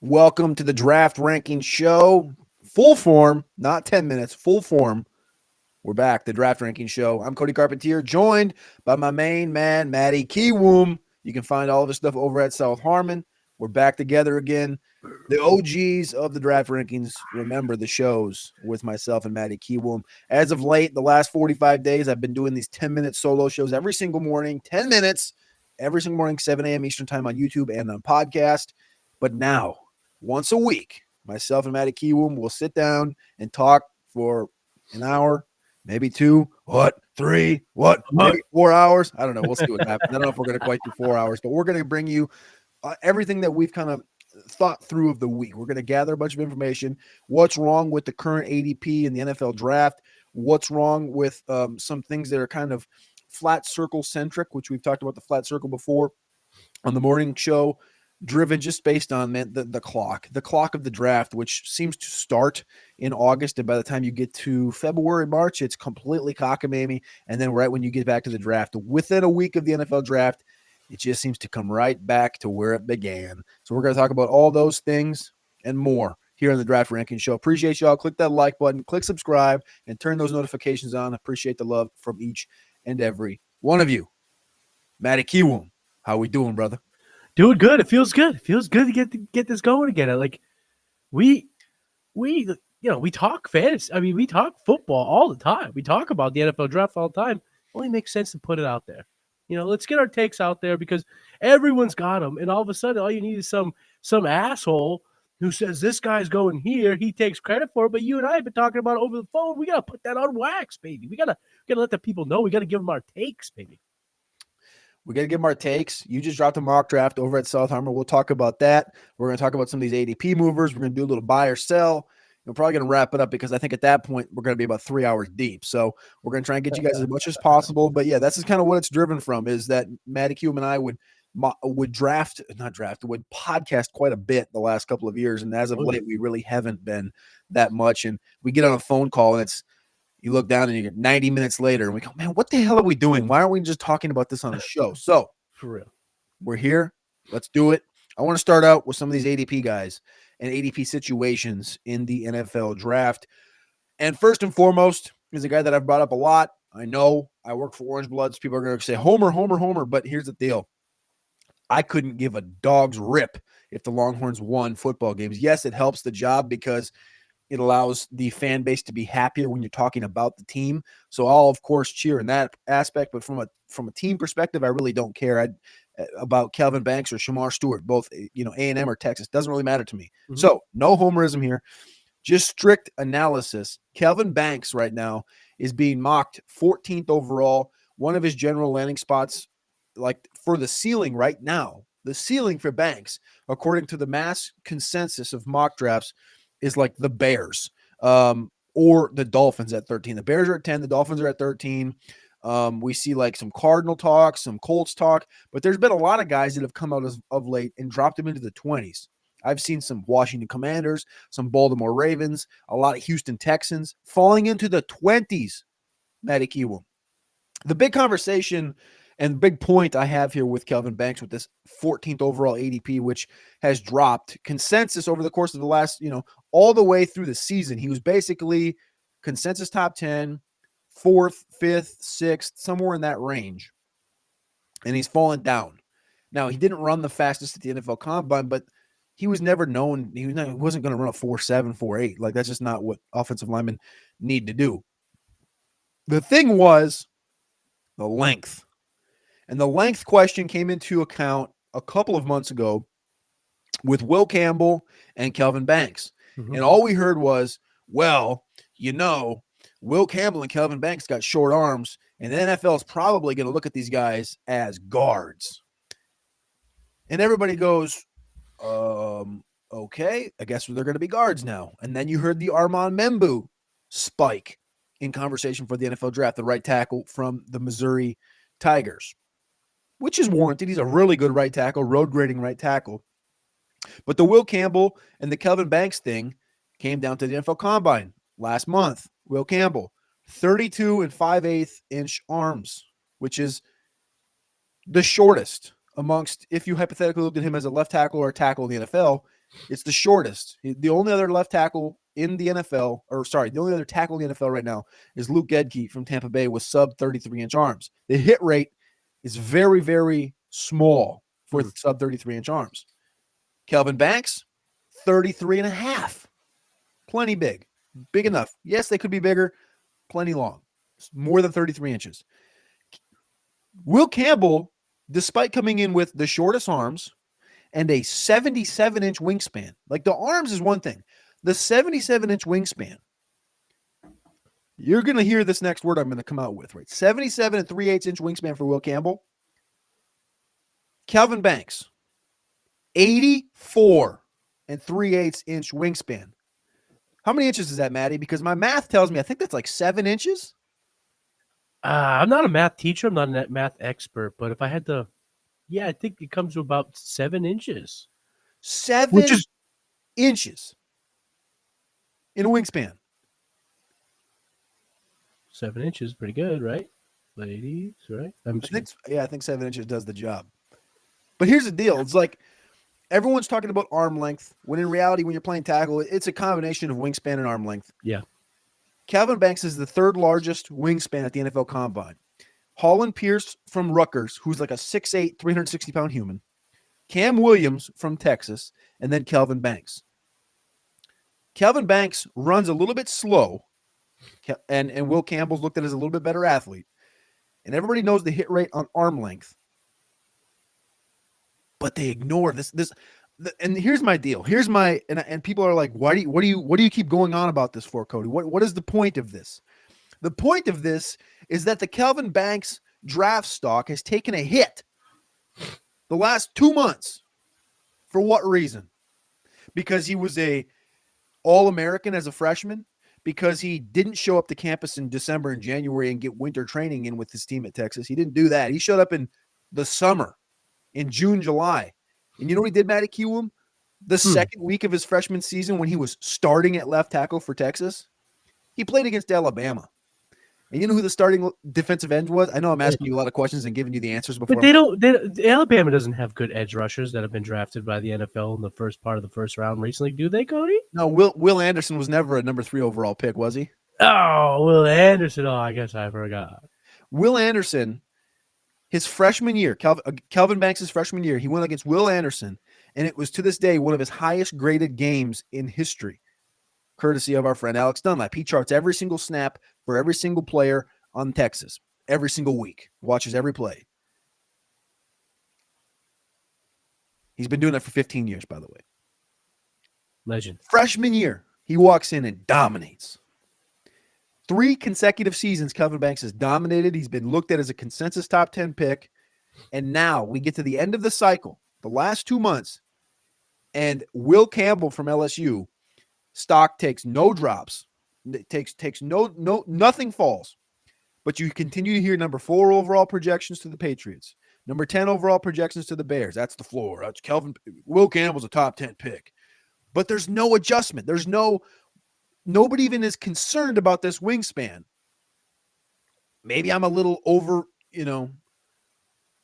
Welcome to the Draft Ranking Show. Full form, not 10 minutes, full form. We're back, the Draft Ranking Show. I'm Cody Carpentier, joined by my main man, Matty Kiwoom. You can find all of his stuff over at South Harmon. We're back together again. The OGs of the Draft Rankings remember the shows with myself and Matty Kiwoom. As of late, the last 45 days, I've been doing these 10-minute solo shows every single morning, 10 minutes, every single morning, 7 a.m. Eastern Time on YouTube and on podcast. But now, once a week, myself and Matty Kiwoom will sit down and talk for an hour, maybe two, three, maybe 4 hours. I don't know. We'll see what happens. I don't know if we're going to quite do 4 hours, but we're going to bring you everything that we've kind of thought through of the week. We're going to gather a bunch of information. What's wrong with the current ADP in the NFL draft? What's wrong with some things that are kind of flat circle centric, which we've talked about the flat circle before on the morning show, driven just based on the clock of the draft, which seems to start in August. And by the time you get to February, March, it's completely cockamamie. And then right when you get back to the draft, within a week of the NFL draft, it just seems to come right back to where it began. So we're going to talk about all those things and more here on the Draft Ranking Show. Appreciate y'all. Click that like button, click subscribe, and turn those notifications on. Appreciate the love from each and every one of you. Matty Kiwoom, how we doing, brother? Doing good. It feels good. It feels good to get this going again. Like we talk fantasy. I mean, we talk football all the time. We talk about the NFL draft all the time. It only makes sense to put it out there. Let's get our takes out there because everyone's got them, and all of a sudden, all you need is some asshole who says this guy's going here. He takes credit for it, but you and I have been talking about it over the phone. We gotta put that on wax, baby. We gotta let the people know. We gotta give them our takes, baby. We got to give them our takes. You just dropped a mock draft over at South Harmon. We'll talk about that. We're going to talk about some of these ADP movers. We're going to do a little buy or sell. We're probably going to wrap it up because I think at that point we're going to be about 3 hours deep. So we're going to try and get you guys as much as possible. But yeah, that's kind of what it's driven from, is that Matty Kiwoom and I would podcast quite a bit the last couple of years. And as of late, we really haven't been that much. And we get on a phone call and you look down and you get 90 minutes later and we go, man, what the hell are we doing? Why aren't we just talking about this on the show? So For real. we're here. Let's do it. I want to start out with some of these ADP guys and ADP situations in the NFL draft. And first and foremost is a guy that I've brought up a lot. I know I work for Orange Bloods. People are going to say, Homer, Homer, Homer. But here's the deal. I couldn't give a dog's rip if the Longhorns won football games. Yes, it helps the job because it allows the fan base to be happier when you're talking about the team. So I'll, of course, cheer in that aspect. But from a team perspective, I really don't care about Kelvin Banks or Shamar Stewart, both A&M or Texas. Doesn't really matter to me. Mm-hmm. So no homerism here. Just strict analysis. Kelvin Banks right now is being mocked 14th overall. One of his general landing spots, like for the ceiling right now, the ceiling for Banks, according to the mass consensus of mock drafts, is like the Bears or the Dolphins at 13. The Bears are at 10. The Dolphins are at 13. We see like some Cardinal talk, some Colts talk, but there's been a lot of guys that have come out of late and dropped them into the 20s. I've seen some Washington Commanders, some Baltimore Ravens, a lot of Houston Texans falling into the 20s, Matty Kiwoom. The big conversation and the big point I have here with Kelvin Banks with this 14th overall ADP, which has dropped consensus over the course of the last, all the way through the season. He was basically consensus top 10, 4th, 5th, 6th, somewhere in that range. And he's fallen down. Now, he didn't run the fastest at the NFL Combine, but he was never known. He wasn't going to run a 4.7, 4.8. Like, that's just not what offensive linemen need to do. The thing was the length. And the length question came into account a couple of months ago with Will Campbell and Kelvin Banks. Mm-hmm. And all we heard was, well, Will Campbell and Kelvin Banks got short arms, and the NFL is probably going to look at these guys as guards. And everybody goes, okay, I guess they're going to be guards now. And then you heard the Armand Membu spike in conversation for the NFL draft, the right tackle from the Missouri Tigers, which is warranted. He's a really good right tackle, road grading right tackle. But the Will Campbell and the Kelvin Banks thing came down to the NFL Combine last month. Will Campbell, 32 and 5/8 inch arms, which is the shortest amongst, if you hypothetically looked at him as a left tackle or a tackle in the NFL, It's the shortest. The only other left tackle in the NFL, the only other tackle in the NFL right now is Luke Gedke from Tampa Bay with sub 33-inch arms. The hit rate is very, very small for sub 33-inch arms. Kelvin Banks, 33 and a half. Plenty big. Big enough. Yes, they could be bigger. Plenty long. More than 33 inches. Will Campbell, despite coming in with the shortest arms and a 77-inch wingspan, like the arms is one thing. The 77-inch wingspan, you're going to hear this next word I'm going to come out with, right? 77 and 3/8-inch wingspan for Will Campbell. Kelvin Banks, 84 and 3/8-inch wingspan. How many inches is that, Matty? Because my math tells me I think that's like 7 inches. I'm not a math teacher. I'm not a math expert. But if I had to, I think it comes to about 7 inches. 7 inches in a wingspan. 7 inches, pretty good, right? Ladies, right? I think 7 inches does the job. But here's the deal. It's like everyone's talking about arm length, when in reality, when you're playing tackle, it's a combination of wingspan and arm length. Yeah. Calvin Banks is the third largest wingspan at the NFL Combine. Holland Pierce from Rutgers, who's like a 6'8", 360-pound human. Cam Williams from Texas, and then Kelvin Banks. Kelvin Banks runs a little bit slow, and Will Campbell's looked at as a little bit better athlete. And everybody knows the hit rate on arm length. But they ignore this. And here's my deal. And people are like, what do you keep going on about this for, Cody? What is the point of this? The point of this is that the Kelvin Banks draft stock has taken a hit the last 2 months. For what reason? Because he was a All-American as a freshman, because he didn't show up to campus in December and January and get winter training in with his team at Texas. He didn't do that. He showed up in the summer, in June, July. And you know what he did, Matty Kiwoom? The second week of his freshman season, when he was starting at left tackle for Texas, he played against Alabama. And you know who the starting defensive end was? I know I'm asking you a lot of questions and giving you the answers before. But Alabama doesn't have good edge rushers that have been drafted by the NFL in the first part of the first round recently. Do they, Cody? No, Will Anderson was never a number 3 overall pick, was he? Oh, Will Anderson. Oh, I guess I forgot. Will Anderson, his freshman year, Kelvin Banks' freshman year, he went against Will Anderson, and it was to this day one of his highest graded games in history, courtesy of our friend Alex Dunlap. He charts every single snap for every single player on Texas every single week, watches every play. He's been doing that for 15 years, by the way. Legend. Freshman year, he walks in and dominates. 3 consecutive seasons, Kelvin Banks has dominated. He's been looked at as a consensus top 10 pick. And now we get to the end of the cycle, the last 2 months, and Will Campbell from LSU, stock takes no drops. It takes nothing falls. But you continue to hear number 4 overall projections to the Patriots, number 10 overall projections to the Bears. That's the floor. That's Will Campbell's a top 10 pick. But there's no adjustment. Nobody even is concerned about this wingspan. Maybe I'm a little over, a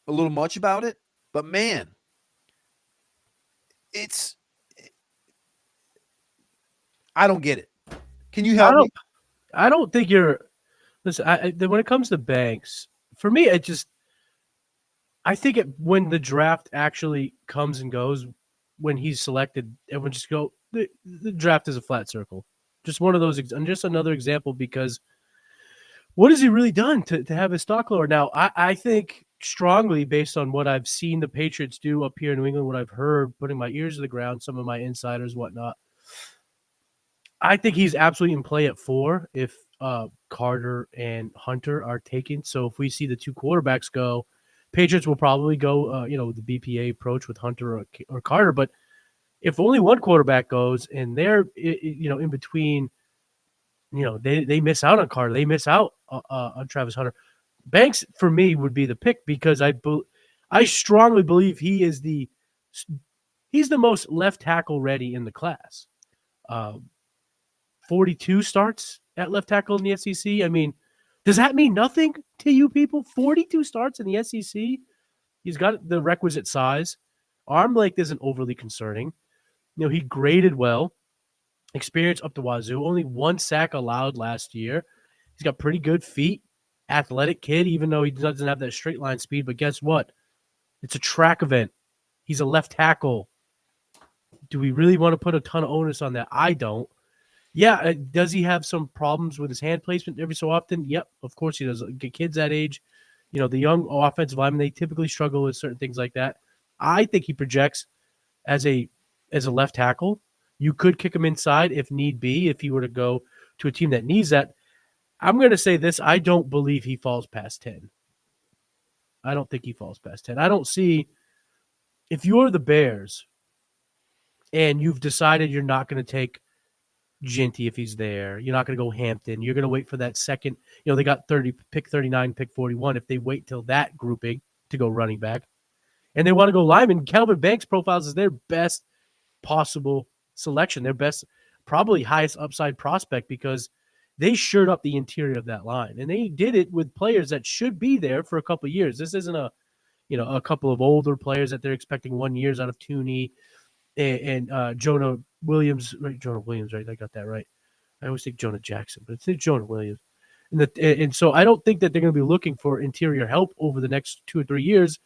little much about it, but man, I don't get it. Can you help me? I don't think you're. Listen, when it comes to Banks, for me, I think when the draft actually comes and goes, when he's selected, everyone just go. The draft is a flat circle. Just one of those, and just another example, because what has he really done to have his stock lower? Now, I think strongly, based on what I've seen the Patriots do up here in New England, what I've heard, putting my ears to the ground, some of my insiders, whatnot, I think he's absolutely in play at 4 if Carter and Hunter are taken. So if we see the 2 quarterbacks go, Patriots will probably go, the BPA approach with Hunter or Carter. But if only one quarterback goes and they're, in between, they miss out on Carter, they miss out on Travis Hunter. Banks, for me, would be the pick because I strongly believe he's the most left tackle ready in the class. 42 starts at left tackle in the SEC. I mean, does that mean nothing to you people? 42 starts in the SEC. He's got the requisite size. Arm length isn't overly concerning. He graded well, experience up to wazoo. Only 1 sack allowed last year. He's got pretty good feet, athletic kid, even though he doesn't have that straight line speed. But guess what? It's a track event. He's a left tackle. Do we really want to put a ton of onus on that? I don't. Yeah, does he have some problems with his hand placement every so often? Yep, of course he does. Kids that age, the young offensive linemen, they typically struggle with certain things like that. I think he projects as a left tackle. You could kick him inside if need be, if he were to go to a team that needs that. I'm going to say this. I don't believe he falls past 10. I don't think he falls past 10. I don't see, if you're the Bears and you've decided you're not going to take Ginty if he's there, you're not going to go Hampton, you're going to wait for that second, they got 30, pick 39, pick 41. If they wait till that grouping to go running back and they want to go lineman, Calvin Banks profiles as their best possible selection, their best, probably highest upside prospect, because they shored up the interior of that line, and they did it with players that should be there for a couple of years. This isn't a couple of older players that they're expecting 1 year out of Tooney and Jonah Williams. Right, Jonah Williams, right? I got that right. I always think Jonah Jackson, but it's Jonah Williams. And so I don't think that they're going to be looking for interior help over the next 2 or 3 years.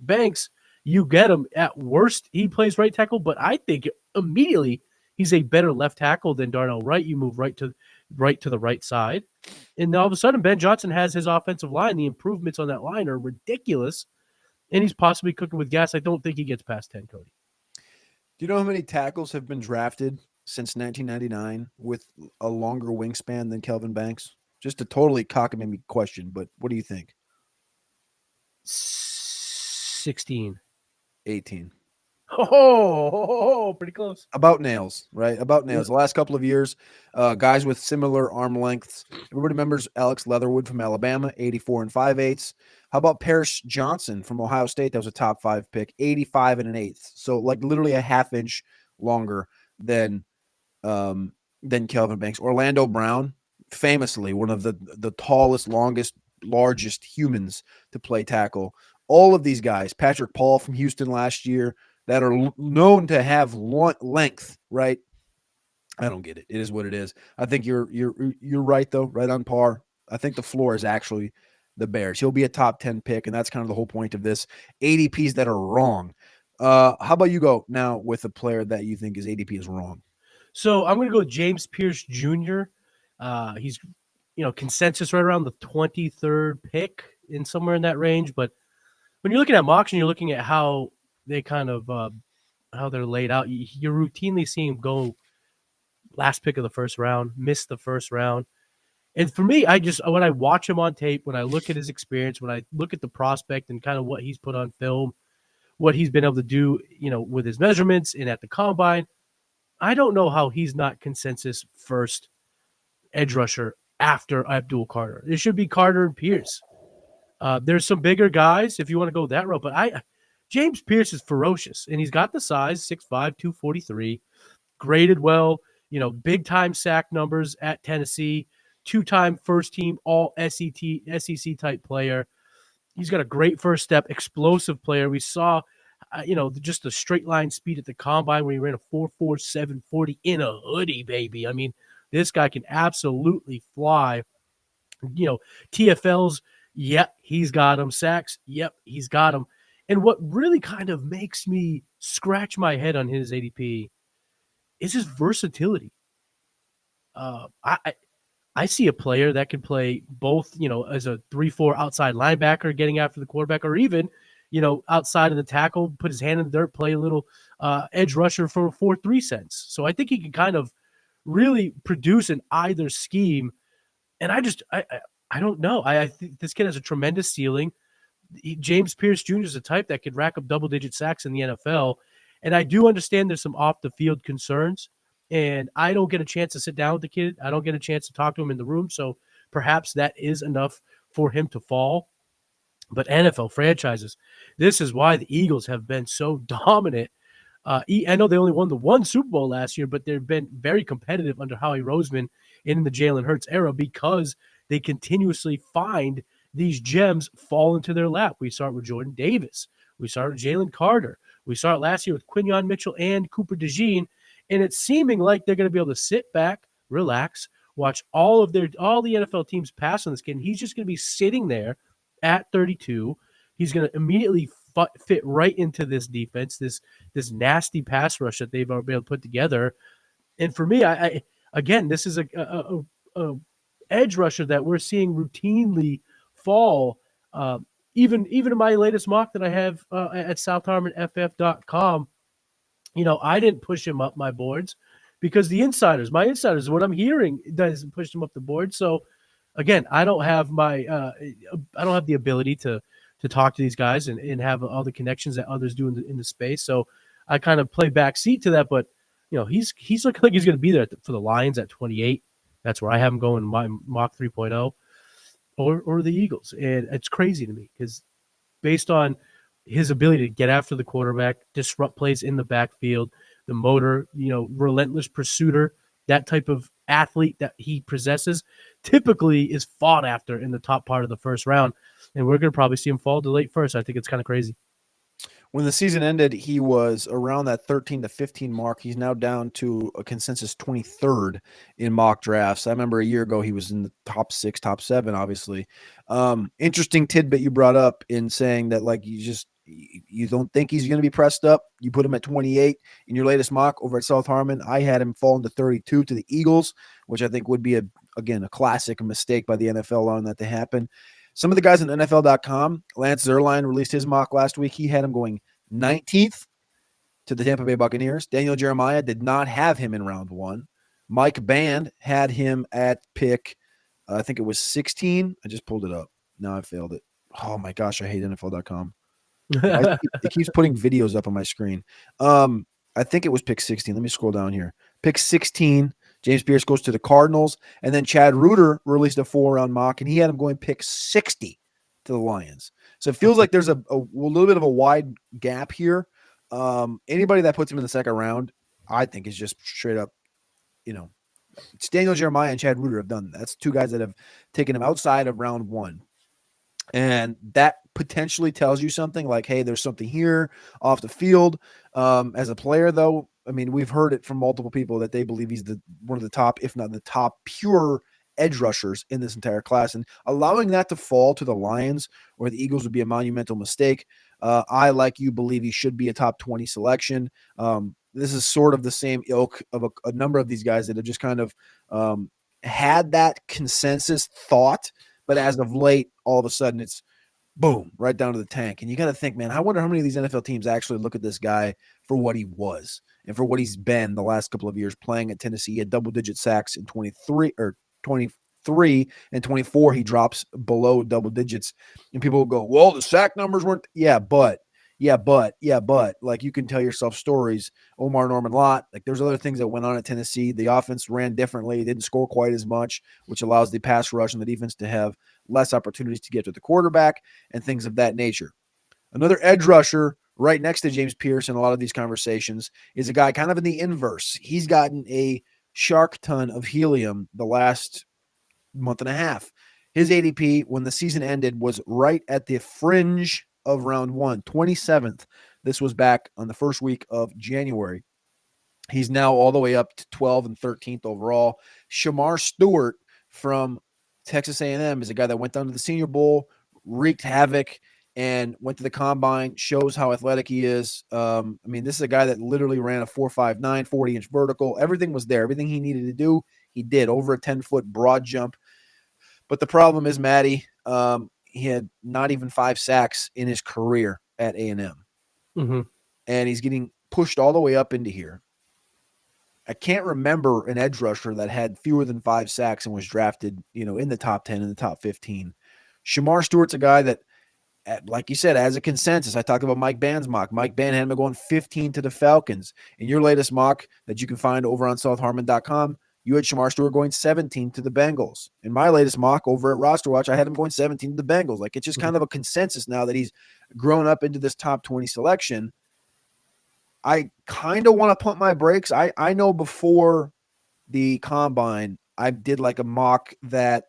Banks, you get him at worst, he plays right tackle, but I think immediately he's a better left tackle than Darnell Wright. You move right to the right side, and all of a sudden Ben Johnson has his offensive line. The improvements on that line are ridiculous, and he's possibly cooking with gas. I don't think he gets past 10, Cody. Do you know how many tackles have been drafted since 1999 with a longer wingspan than Kelvin Banks? Just a totally cockamamie question, but what do you think? 16. 18. Oh, pretty close. About nails, right? About nails. The last couple of years, guys with similar arm lengths. Everybody remembers Alex Leatherwood from Alabama, 84 and 5/8. How about Paris Johnson from Ohio State? That was a top 5 pick, 85 and an eighth. So like literally a half inch longer than Kelvin Banks. Orlando Brown, famously one of the tallest, longest, largest humans to play tackle. All of these guys, Patrick Paul from Houston last year, that are known to have length, right? I don't get it. It is what it is. I think you're right though, right on par. I think the floor is actually the Bears. He'll be a top 10 pick, and that's kind of the whole point of this. ADPs that are wrong. How about you go now with a player that you think his ADP is wrong? So I'm going to go James Pierce Jr. He's consensus right around the 23rd pick, in somewhere in that range. But when you're looking at mocks and you're looking at how they kind of how they're laid out, you're routinely seeing him go last pick of the first round, miss the first round. And for me, when I watch him on tape, when I look at his experience, when I look at the prospect and kind of what he's put on film, what he's been able to do, with his measurements and at the combine, I don't know how he's not consensus first edge rusher after Abdul Carter. It should be Carter and Pierce. There's some bigger guys if you want to go that route, but James Pierce is ferocious, and he's got the size, 6'5", 243, graded well, big time sack numbers at Tennessee, 2-time first team all SEC type player. He's got a great first step, explosive player. We saw, just the straight line speed at the combine when he ran a 4.47 40 in a hoodie, baby. I mean, this guy can absolutely fly. TFLs, yep, he's got them. Sacks, yep, he's got them. And what really kind of makes me scratch my head on his ADP is his versatility. I see a player that can play both, as a 3-4 outside linebacker getting after the quarterback, or even, outside of the tackle, put his hand in the dirt, play a little edge rusher for a 4-3 sense. So I think he can kind of really produce in either scheme. And I don't know. I think this kid has a tremendous ceiling. James Pierce Jr. is a type that could rack up double-digit sacks in the NFL. And I do understand there's some off-the-field concerns. And I don't get a chance to sit down with the kid. I don't get a chance to talk to him in the room. So perhaps that is enough for him to fall. But NFL franchises, this is why the Eagles have been so dominant. I know they only won the one Super Bowl last year, but they've been very competitive under Howie Roseman in the Jalen Hurts era because they continuously find these gems fall into their lap. We start with Jordan Davis. We start with Jalen Carter. We saw it last year with Quinyon Mitchell and Cooper DeJean, and it's seeming like they're going to be able to sit back, relax, watch all the NFL teams pass on this kid. And he's just going to be sitting there at 32. He's going to immediately fit right into this defense, this nasty pass rush that they've been able to put together. And for me, I again, this is a edge rusher that we're seeing routinely fall. Even in my latest mock that I have at SouthHarmonFF.com, I didn't push him up my boards because my insiders, what I'm hearing doesn't push him up the board. So again, I don't have the ability to talk to these guys and have all the connections that others do in the space. So I kind of play backseat to that, but he's looking like he's going to be there for the Lions at 28. That's where I have him going in my mock 3.0 or the Eagles. And it's crazy to me because based on his ability to get after the quarterback, disrupt plays in the backfield, the motor, relentless pursuiter, that type of athlete that he possesses typically is fought after in the top part of the first round. And we're going to probably see him fall to late first. I think it's kind of crazy. When the season ended, he was around that 13 to 15 mark. He's now down to a consensus 23rd in mock drafts. I remember a year ago he was in the top 6, top 7, obviously. Interesting tidbit you brought up in saying that you don't think he's going to be pressed up. You put him at 28 in your latest mock over at South Harmon. I had him falling to 32 to the Eagles, which I think would be a classic mistake by the NFL allowing that to happen. Some of the guys on NFL.com, Lance Zierlein released his mock last week. He had him going 19th to the Tampa Bay Buccaneers. Daniel Jeremiah did not have him in round 1. Mike Band had him at pick, I think it was 16. I just pulled it up. Now I failed it. Oh my gosh, I hate NFL.com. It keeps putting videos up on my screen. I think it was pick 16. Let me scroll down here. Pick 16. James Pierce goes to the Cardinals. And then Chad Reuter released a 4-round mock, and he had him going pick 60 to the Lions. So it feels like there's a little bit of a wide gap here. Anybody that puts him in the second round, I think is just straight up, it's Daniel Jeremiah and Chad Reuter have done that. That's two guys that have taken him outside of round 1. And that potentially tells you something like, hey, there's something here off the field. As a player, though, I mean, we've heard it from multiple people that they believe he's one of the top, if not the top, pure edge rushers in this entire class. And allowing that to fall to the Lions or the Eagles would be a monumental mistake. I, like you, believe he should be a top 20 selection. This is sort of the same ilk of a number of these guys that have just kind of had that consensus thought. But as of late, all of a sudden, it's boom, right down to the tank. And you got to think, man, I wonder how many of these NFL teams actually look at this guy for what he was and for what he's been the last couple of years playing at Tennessee. He had double-digit sacks in 23 and 24. He drops below double digits. And people will go, well, the sack numbers weren't – yeah, but. Like, you can tell yourself stories. Omar Norman Lott, like, there's other things that went on at Tennessee. The offense ran differently, didn't score quite as much, which allows the pass rush and the defense to have less opportunities to get to the quarterback and things of that nature. Another edge rusher right next to James Pierce in a lot of these conversations is a guy kind of in the inverse. He's gotten a shark ton of helium the last month and a half. His ADP when the season ended was right at the fringe of round 1, 27th. This was back on the first week of January. He's now all the way up to 12th and 13th overall. Shamar Stewart from Texas A&M is a guy that went down to the Senior Bowl, wreaked havoc, and went to the combine, shows how athletic he is. This is a guy that literally ran a 4.59, 40-inch vertical. Everything was there. Everything he needed to do, he did. Over a 10-foot broad jump. But the problem is, Matty, he had not even 5 sacks in his career at A&M. Mm-hmm. And he's getting pushed all the way up into here. I can't remember an edge rusher that had fewer than 5 sacks and was drafted, in the top 10, in the top 15. Shamar Stewart's a guy that, like you said, has a consensus. I talked about Mike Band's mock. Mike Band had him going 15 to the Falcons. In your latest mock that you can find over on southharmon.com, you had Shamar Stewart going 17 to the Bengals. In my latest mock over at Roster Watch, I had him going 17 to the Bengals. Like, it's just kind of a consensus now that he's grown up into this top 20 selection. I kind of want to pump my brakes. I know before the combine, I did like a mock that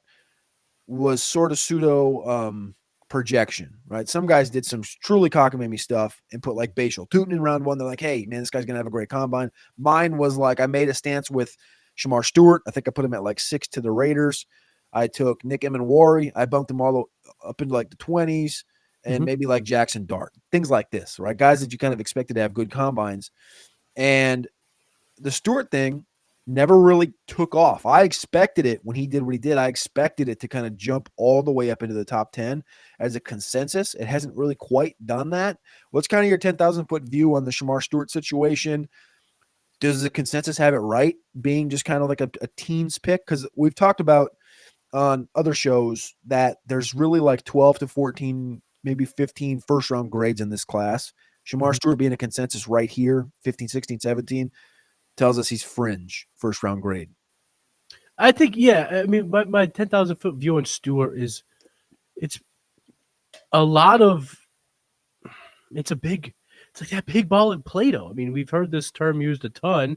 was sort of pseudo projection, right? Some guys did some truly cockamamie stuff and put like Bashal Tootin in round one. They're like, hey, man, this guy's going to have a great combine. Mine was like, I made a stance with Shamar Stewart. I think I put him at like 6 to the Raiders. I took Nick Emenwari. I bumped him all up into like the 20s and maybe like Jackson Dart, things like this, right? Guys that you kind of expected to have good combines. And the Stewart thing never really took off. I expected it when he did what he did. I expected it to kind of jump all the way up into the top 10 as a consensus. It hasn't really quite done that. What's kind of your 10,000 foot view on the Shamar Stewart situation? Does the consensus have it right being just kind of like a teens pick? Because we've talked about on other shows that there's really like 12 to 14, maybe 15 first round grades in this class. Shamar Stewart being a consensus right here, 15, 16, 17, tells us he's fringe first round grade. I think, yeah. I mean, my 10,000 foot view on Stewart is it's a lot of it's like that big ball in Play-Doh. I mean, we've heard this term used a ton,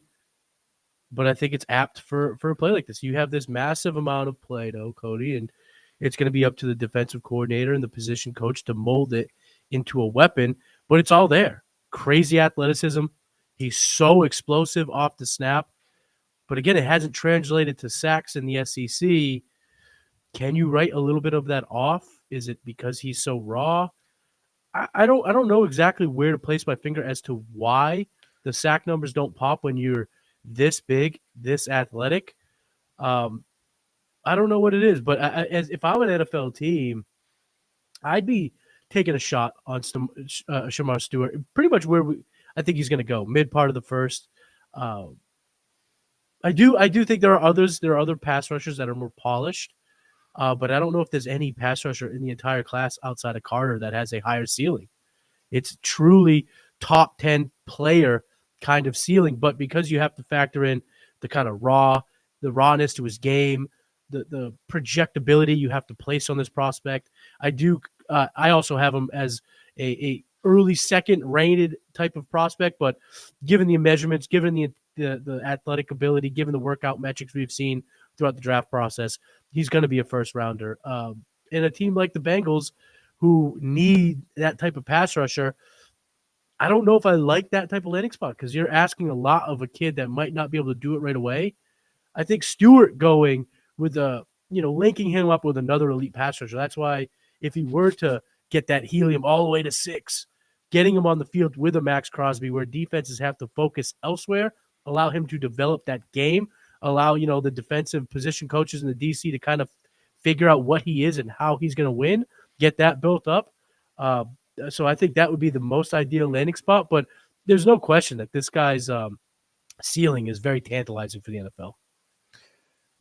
but I think it's apt for a play like this. You have this massive amount of Play-Doh, Cody, and it's going to be up to the defensive coordinator and the position coach to mold it into a weapon, but it's all there. Crazy athleticism. He's so explosive off the snap. But again, it hasn't translated to sacks in the SEC. Can you write a little bit of that off? Is it because he's so raw? I don't know exactly where to place my finger as to why the sack numbers don't pop when you're this big, this athletic. I don't know what it is, but if I'm an NFL team, I'd be taking a shot on Shamar Stewart, pretty much where I think he's going to go, mid part of the first. I do think there are other pass rushers that are more polished, but I don't know if there's any pass rusher in the entire class outside of Carter that has a higher ceiling. It's truly top 10 player kind of ceiling, but because you have to factor in the kind of the rawness to his game, the projectability you have to place on this prospect, I also have him as a early second rated type of prospect, but given the measurements, given the athletic ability, given the workout metrics we've seen throughout the draft process, he's going to be a first rounder. In a team like the Bengals, who need that type of pass rusher, I don't know if I like that type of landing spot because you're asking a lot of a kid that might not be able to do it right away. I think Stewart going with linking him up with another elite pass rusher. That's why if he were to get that helium all the way to 6, getting him on the field with a Max Crosby where defenses have to focus elsewhere, allow him to develop that game, allow, the defensive position coaches and the DC to kind of figure out what he is and how he's going to win, get that built up. So I think that would be the most ideal landing spot, but there's no question that this guy's ceiling is very tantalizing for the NFL.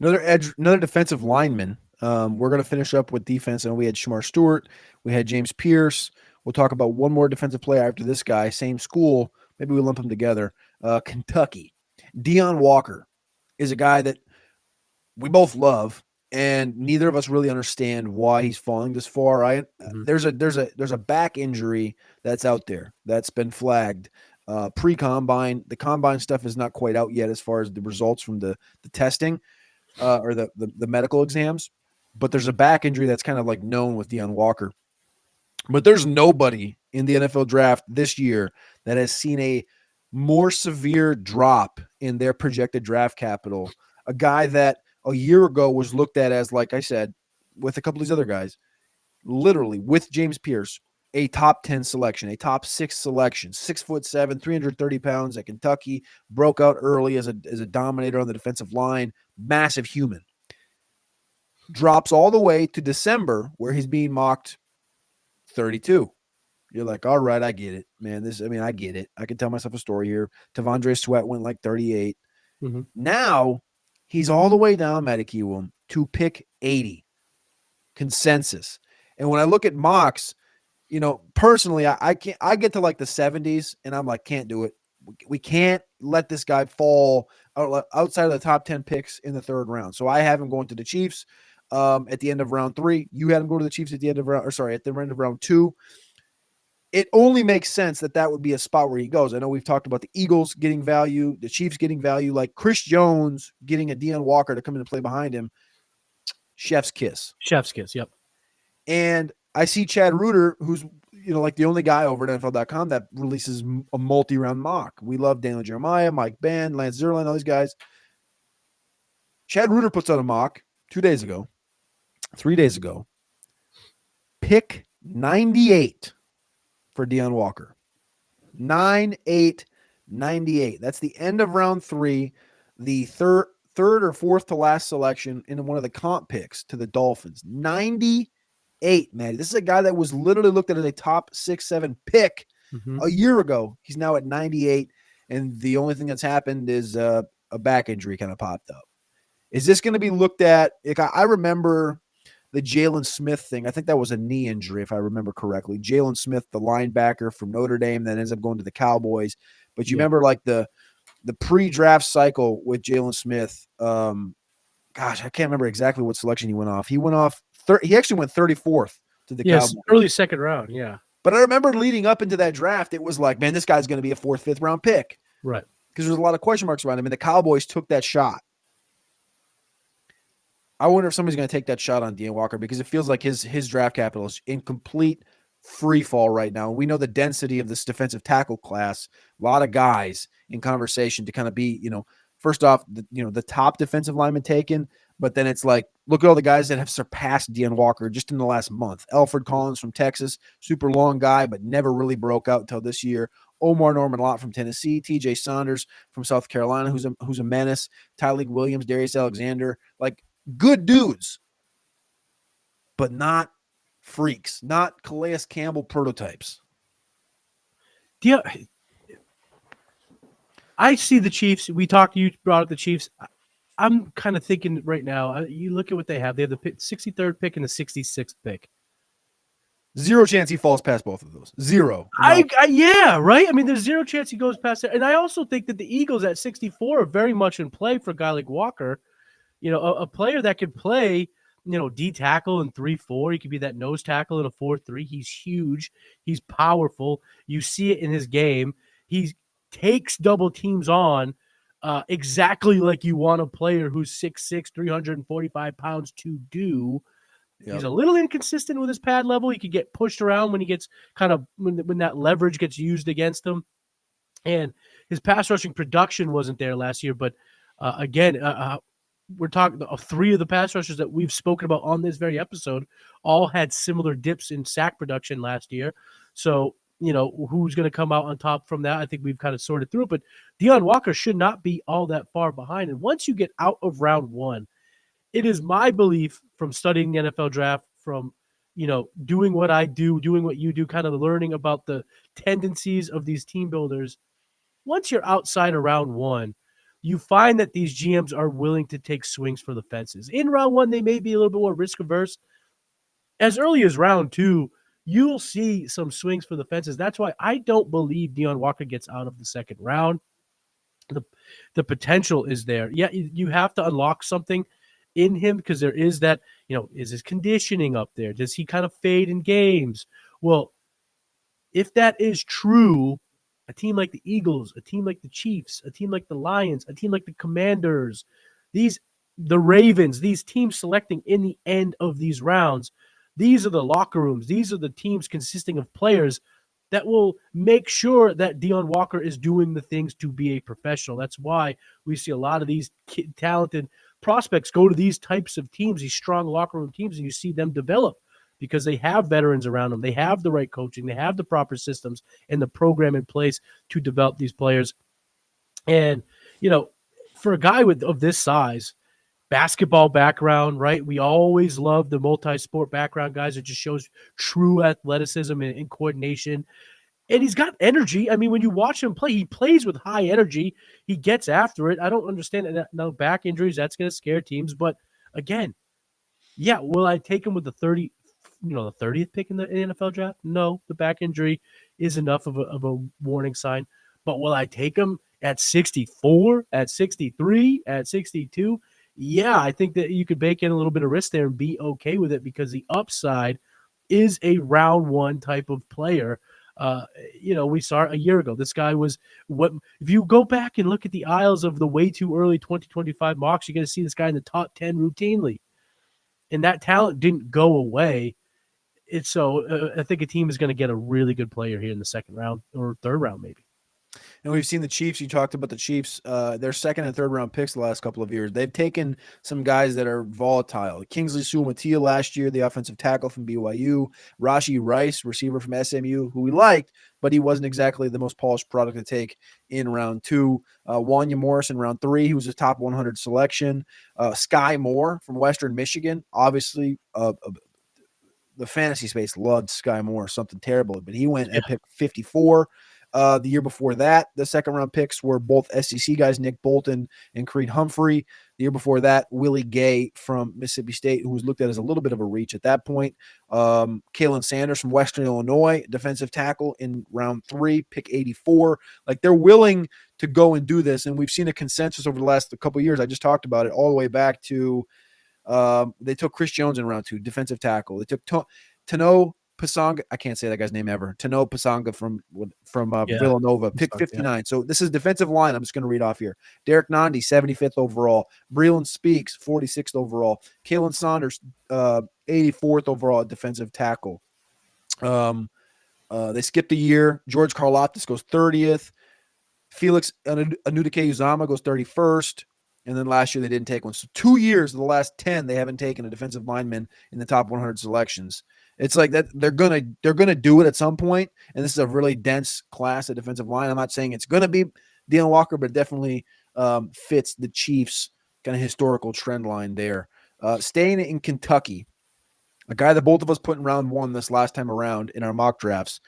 Another defensive lineman. We're going to finish up with defense. And we had Shamar Stewart. We had James Pierce. We'll talk about one more defensive player after this guy. Same school. Maybe we lump them together. Kentucky. Deion Walker is a guy that we both love, and neither of us really understand why he's falling this far. There's a back injury that's out there that's been flagged pre-combine. The combine stuff is not quite out yet as far as the results from the testing. Or the medical exams, but there's a back injury that's kind of like known with Deion Walker. But there's nobody in the NFL draft this year that has seen a more severe drop in their projected draft capital. A guy that a year ago was looked at as, like I said, with a couple of these other guys, literally with James Pierce, a top 10 selection, a top 6 selection, 6'7", 330 pounds at Kentucky, broke out early as a dominator on the defensive line, massive human. Drops all the way to December where he's being mocked 32. You're like, all right, I get it, man. I get it. I can tell myself a story here. Tavondre Sweat went like 38. Mm-hmm. Now he's all the way down, Matty Kiwoom, to pick 80 consensus. And when I look at mocks, personally, I get to like the 70s and I'm like, can't do it. We can't let this guy fall outside of the top 10 picks in the third round. So I have him going to the Chiefs at the end of round 3. You had him go to the Chiefs at the end of round 2. It only makes sense that would be a spot where he goes. I know we've talked about the Eagles getting value, the Chiefs getting value, like Chris Jones getting a Deion Walker to come in and play behind him. Chef's kiss. Chef's kiss, yep. And I see Chad Reuter, who's like the only guy over at NFL.com that releases a multi-round mock. We love Daniel Jeremiah, Mike Ben, Lance Zierlein, all these guys. Chad Reuter puts out a mock 3 days ago. Pick 98 for Deion Walker. 98. That's the end of round 3, the third or fourth to last selection in one of the comp picks to the Dolphins. 98, man. This is a guy that was literally looked at as a top 6-7 pick a year ago. He's now at 98, and the only thing that's happened is a back injury kind of popped up. Is this going to be looked at? Like, I remember the Jalen Smith thing. I think that was a knee injury, if I remember correctly. Jalen Smith, the linebacker from Notre Dame that ends up going to the Cowboys. But you remember like the pre-draft cycle with Jalen Smith. Gosh, I can't remember exactly what selection he went off. He went off. He actually went 34th to the Cowboys. Early second round. Yeah. But I remember leading up into that draft, it was like, man, this guy's going to be a 4th, 5th round pick. Right. Because there's a lot of question marks around him, and the Cowboys took that shot. I wonder if somebody's going to take that shot on Deion Walker, because it feels like his draft capital is in complete free fall right now. We know the density of this defensive tackle class. A lot of guys in conversation to kind of be, first off, the top defensive lineman taken, but then it's like, look at all the guys that have surpassed Deion Walker just in the last month. Alfred Collins from Texas, super long guy, but never really broke out until this year. Omar Norman-Lott from Tennessee, TJ Saunders from South Carolina, who's a menace. Tyleek Williams, Darius Alexander, like good dudes, but not freaks, not Calais Campbell prototypes. Yeah, I see the Chiefs. You brought up the Chiefs. I'm kind of thinking right now, you look at what they have. They have the 63rd pick and the 66th pick. Zero chance he falls past both of those. Zero. Yeah, right? I mean, there's zero chance he goes past that. And I also think that the Eagles at 64 are very much in play for a guy like Walker. A player that could play, D tackle in 3-4. He could be that nose tackle in a 4-3. He's huge. He's powerful. You see it in his game. He takes double teams on exactly like you want a player who's 6'6", 345 pounds to do. Yep. He's a little inconsistent with his pad level. He could get pushed around when he gets when that leverage gets used against him. And his pass rushing production wasn't there last year. But again, we're talking 3 of the pass rushers that we've spoken about on this very episode all had similar dips in sack production last year. So, who's going to come out on top from that? I think we've kind of sorted through it. But Deion Walker should not be all that far behind. And once you get out of round 1, it is my belief from studying the NFL draft, from, doing what I do, doing what you do, kind of learning about the tendencies of these team builders. Once you're outside of round 1, you find that these GMs are willing to take swings for the fences. In round 1, they may be a little bit more risk averse. As early as round 2, you'll see some swings for the fences. That's why I don't believe Deion Walker gets out of the second round. The potential is there. Yeah, you have to unlock something in him, because there is that, is his conditioning up there? Does he kind of fade in games? Well, if that is true, a team like the Eagles, a team like the Chiefs, a team like the Lions, a team like the Commanders, the Ravens, these teams selecting in the end of these rounds, these are the locker rooms. These are the teams consisting of players that will make sure that Deion Walker is doing the things to be a professional. That's why we see a lot of these talented prospects go to these types of teams, these strong locker room teams, and you see them develop because they have veterans around them. They have the right coaching. They have the proper systems and the program in place to develop these players. And, for a guy of this size, basketball background, right? We always love the multi-sport background guys. It just shows true athleticism and coordination. And he's got energy. I mean, when you watch him play, he plays with high energy. He gets after it. I don't understand it. No back injuries. That's going to scare teams. But again, yeah, will I take him with the 30th pick in the NFL draft? No, the back injury is enough of a warning sign. But will I take him at 64, at 63, at 62? Yeah, I think that you could bake in a little bit of risk there and be okay with it, because the upside is a round 1 type of player. We saw it a year ago. This guy was if you go back and look at the aisles of the way too early 2025 mocks, you're going to see this guy in the top 10 routinely. And that talent didn't go away. I think a team is going to get a really good player here in the second round or third round, maybe. And we've seen the Chiefs. You talked about the Chiefs. Their second and third round picks the last couple of years. They've taken some guys that are volatile. Kingsley Sumatia last year, the offensive tackle from BYU. Rashi Rice, receiver from SMU, who we liked, but he wasn't exactly the most polished product to take in round 2. Wanya Morris in round 3, he was a top 100 selection. Sky Moore from Western Michigan, obviously the fantasy space loved Sky Moore, something terrible, but he went at pick 54. The year before that, the second round picks were both SEC guys, Nick Bolton and Creed Humphrey. The year before that, Willie Gay from Mississippi State, who was looked at as a little bit of a reach at that point. Kalen Sanders from Western Illinois, defensive tackle in round 3, pick 84. Like, they're willing to go and do this, and we've seen a consensus over the last couple of years. I just talked about it all the way back to they took Chris Jones in round 2, defensive tackle. They took Tano Pasanga. I can't say that guy's name ever. Tano Pasanga from Villanova, pick 59. Yeah. So this is defensive line. I'm just going to read off here. Derek Nandi, 75th overall. Breland Speaks, 46th overall. Kalen Saunders, 84th overall defensive tackle. They skipped a year. George Karlaftis goes 30th. Felix Anudike-Uzama goes 31st. And then last year they didn't take one. So 2 years of the last 10, they haven't taken a defensive lineman in the top 100 selections. It's like that they're gonna do it at some point, and this is a really dense class of defensive line. I'm not saying it's gonna be Deion Walker, but it definitely fits the Chiefs' kind of historical trend line there. Staying in Kentucky, a guy that both of us put in round 1 this last time around in our mock drafts,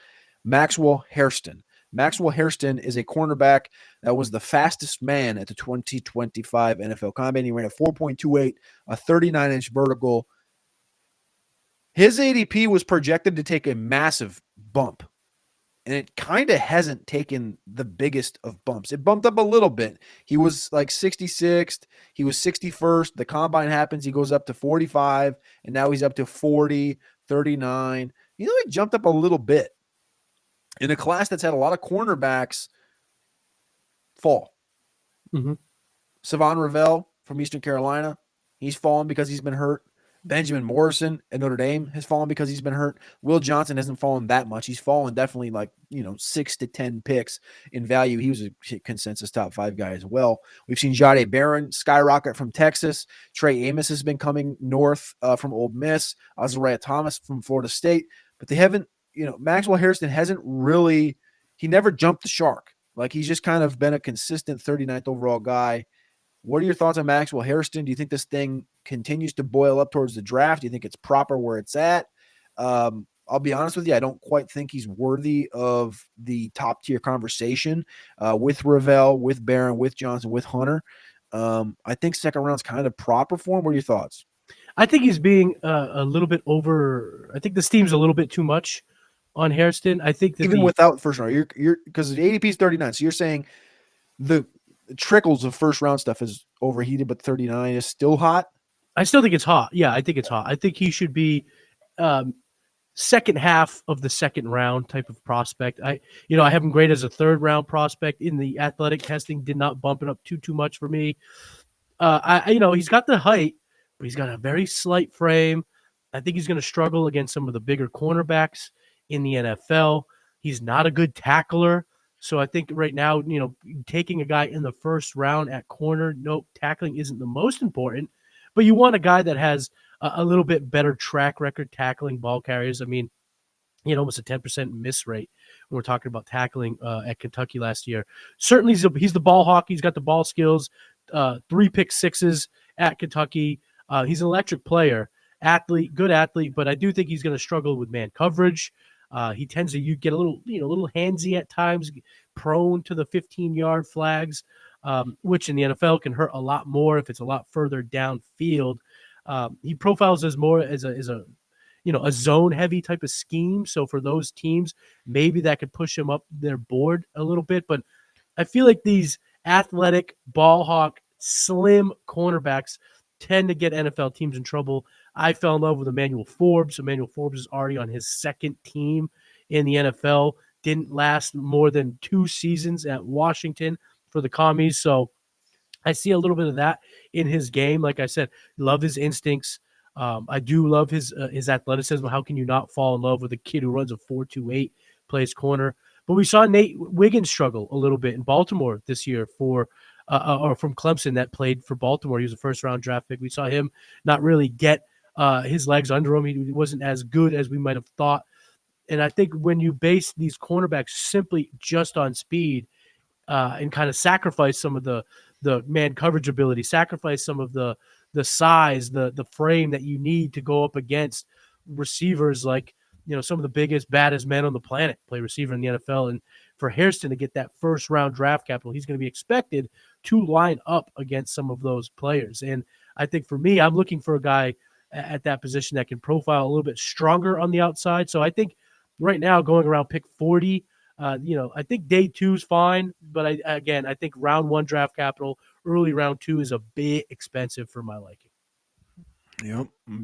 Maxwell Hairston. Maxwell Hairston is a cornerback that was the fastest man at the 2025 NFL Combine. He ran a 4.28, a 39-inch vertical. His ADP was projected to take a massive bump, and it kind of hasn't taken the biggest of bumps. It bumped up a little bit. He was like 66th. He was 61st. The Combine happens. He goes up to 45, and now he's up to 40, 39. He jumped up a little bit in a class that's had a lot of cornerbacks fall. Mm-hmm. Savon Ravel from Eastern Carolina, he's fallen because he's been hurt. Benjamin Morrison at Notre Dame has fallen because he's been hurt. Will Johnson hasn't fallen that much. He's fallen definitely 6 to 10 picks in value. He was a consensus top 5 guy as well. We've seen Jahdae Barron skyrocket from Texas. Trey Amos has been coming north from Ole Miss. Azariah Thomas from Florida State. But they haven't, Maxwell Hairston hasn't really, he never jumped the shark. Like, he's just kind of been a consistent 39th overall guy. What are your thoughts on Maxwell Hairston? Do you think this thing continues to boil up towards the draft? Do you think it's proper where it's at? I'll be honest with you, I don't quite think he's worthy of the top tier conversation with Ravel, with Barron, with Johnson, with Hunter. I think second round's kind of proper for him. What are your thoughts? I think he's being a little bit over. I think the steam's a little bit too much on Hairston. I think that even without first round, you're because the ADP is 39. So you're saying the trickles of first round stuff is overheated, but 39 is still hot. I still think it's hot. Yeah, I think it's hot. I think he should be second half of the second round type of prospect. I have him great as a third round prospect in the athletic testing. Did not bump it up too much for me. He's got the height, but he's got a very slight frame. I think he's going to struggle against some of the bigger cornerbacks in the NFL. He's not a good tackler. So I think right now, taking a guy in the first round at corner, tackling isn't the most important, but you want a guy that has a little bit better track record tackling ball carriers. I mean, almost a 10% miss rate when we're talking about tackling at Kentucky last year. Certainly he's the ball hawk. He's got the ball skills, 3 pick sixes at Kentucky. He's an electric player, good athlete, but I do think he's going to struggle with man coverage. He tends to get a little handsy at times, prone to the 15-yard flags, which in the NFL can hurt a lot more if it's a lot further downfield. He profiles as more as a zone-heavy type of scheme. So for those teams, maybe that could push him up their board a little bit. But I feel like these athletic, ball hawk, slim cornerbacks tend to get NFL teams in trouble. I fell in love with Emmanuel Forbes. Emmanuel Forbes is already on his second team in the NFL. Didn't last more than 2 seasons at Washington for the Commies. So I see a little bit of that in his game. Like I said, love his instincts. I do love his athleticism. How can you not fall in love with a kid who runs a 4.28, plays corner? But we saw Nate Wiggins struggle a little bit in Baltimore this year or from Clemson that played for Baltimore. He was a first-round draft pick. We saw him not really get his legs under him. He wasn't as good as we might have thought. And I think when you base these cornerbacks simply just on speed, and kind of sacrifice some of the man coverage ability, sacrifice some of the size, the frame that you need to go up against receivers like some of the biggest, baddest men on the planet play receiver in the NFL. And for Hairston to get that first round draft capital, he's going to be expected to line up against some of those players. And I think for me, I'm looking for a guy at that position that can profile a little bit stronger on the outside. So I think right now going around pick 40, I think day 2 is fine, but I think round 1 draft capital, early round 2 is a bit expensive for my liking. Yep. A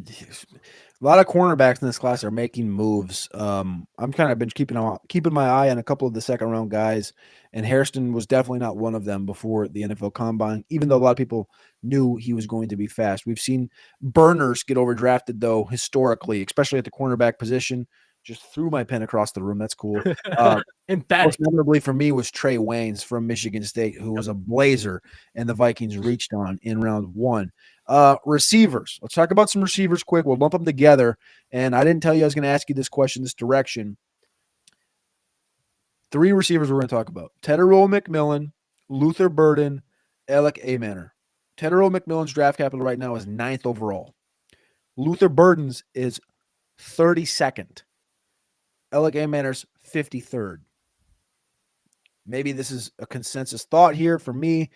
lot of cornerbacks in this class are making moves. I'm kind of been keeping my eye on a couple of the second round guys, and Hairston was definitely not one of them before the NFL Combine, even though a lot of people knew he was going to be fast. We've seen burners get overdrafted, though, historically, especially at the cornerback position. Just threw my pen across the room. That's cool. Emphatic. Most memorably for me was Trey Waynes from Michigan State, who was a blazer, and the Vikings reached on in round 1. Receivers. Let's talk about some receivers quick. We'll lump them together. And I didn't tell you I was going to ask you this question, this direction. 3 receivers we're going to talk about. Tedderell McMillan, Luther Burden, Alec Amaner. Tedderell McMillan's draft capital right now is 9th overall. Luther Burden's is 32nd. Alec Amaner's 53rd. Maybe this is a consensus thought here. For me,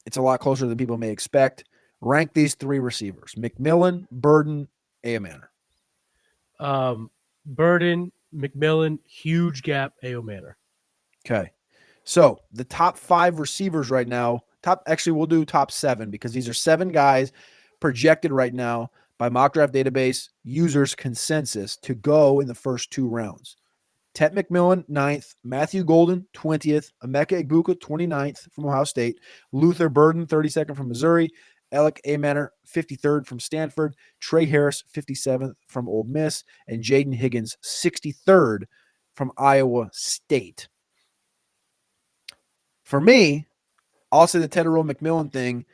it's a lot closer than people may expect. Rank these 3 receivers: McMillan, Burden, Amaner. Burden, McMillan, huge gap, Amaner. Okay. So the top 5 receivers right now, we'll do top 7 because these are 7 guys projected right now by Mock Draft Database users consensus to go in the first 2 rounds. Tet McMillan, 9th. Matthew Golden, 20th. Emeka Egbuka, 29th from Ohio State. Luther Burden, 32nd from Missouri. Alec Amaner, 53rd from Stanford. Trey Harris, 57th from Ole Miss. And Jaden Higgins, 63rd from Iowa State. For me, I'll say the Tedderell McMillan thing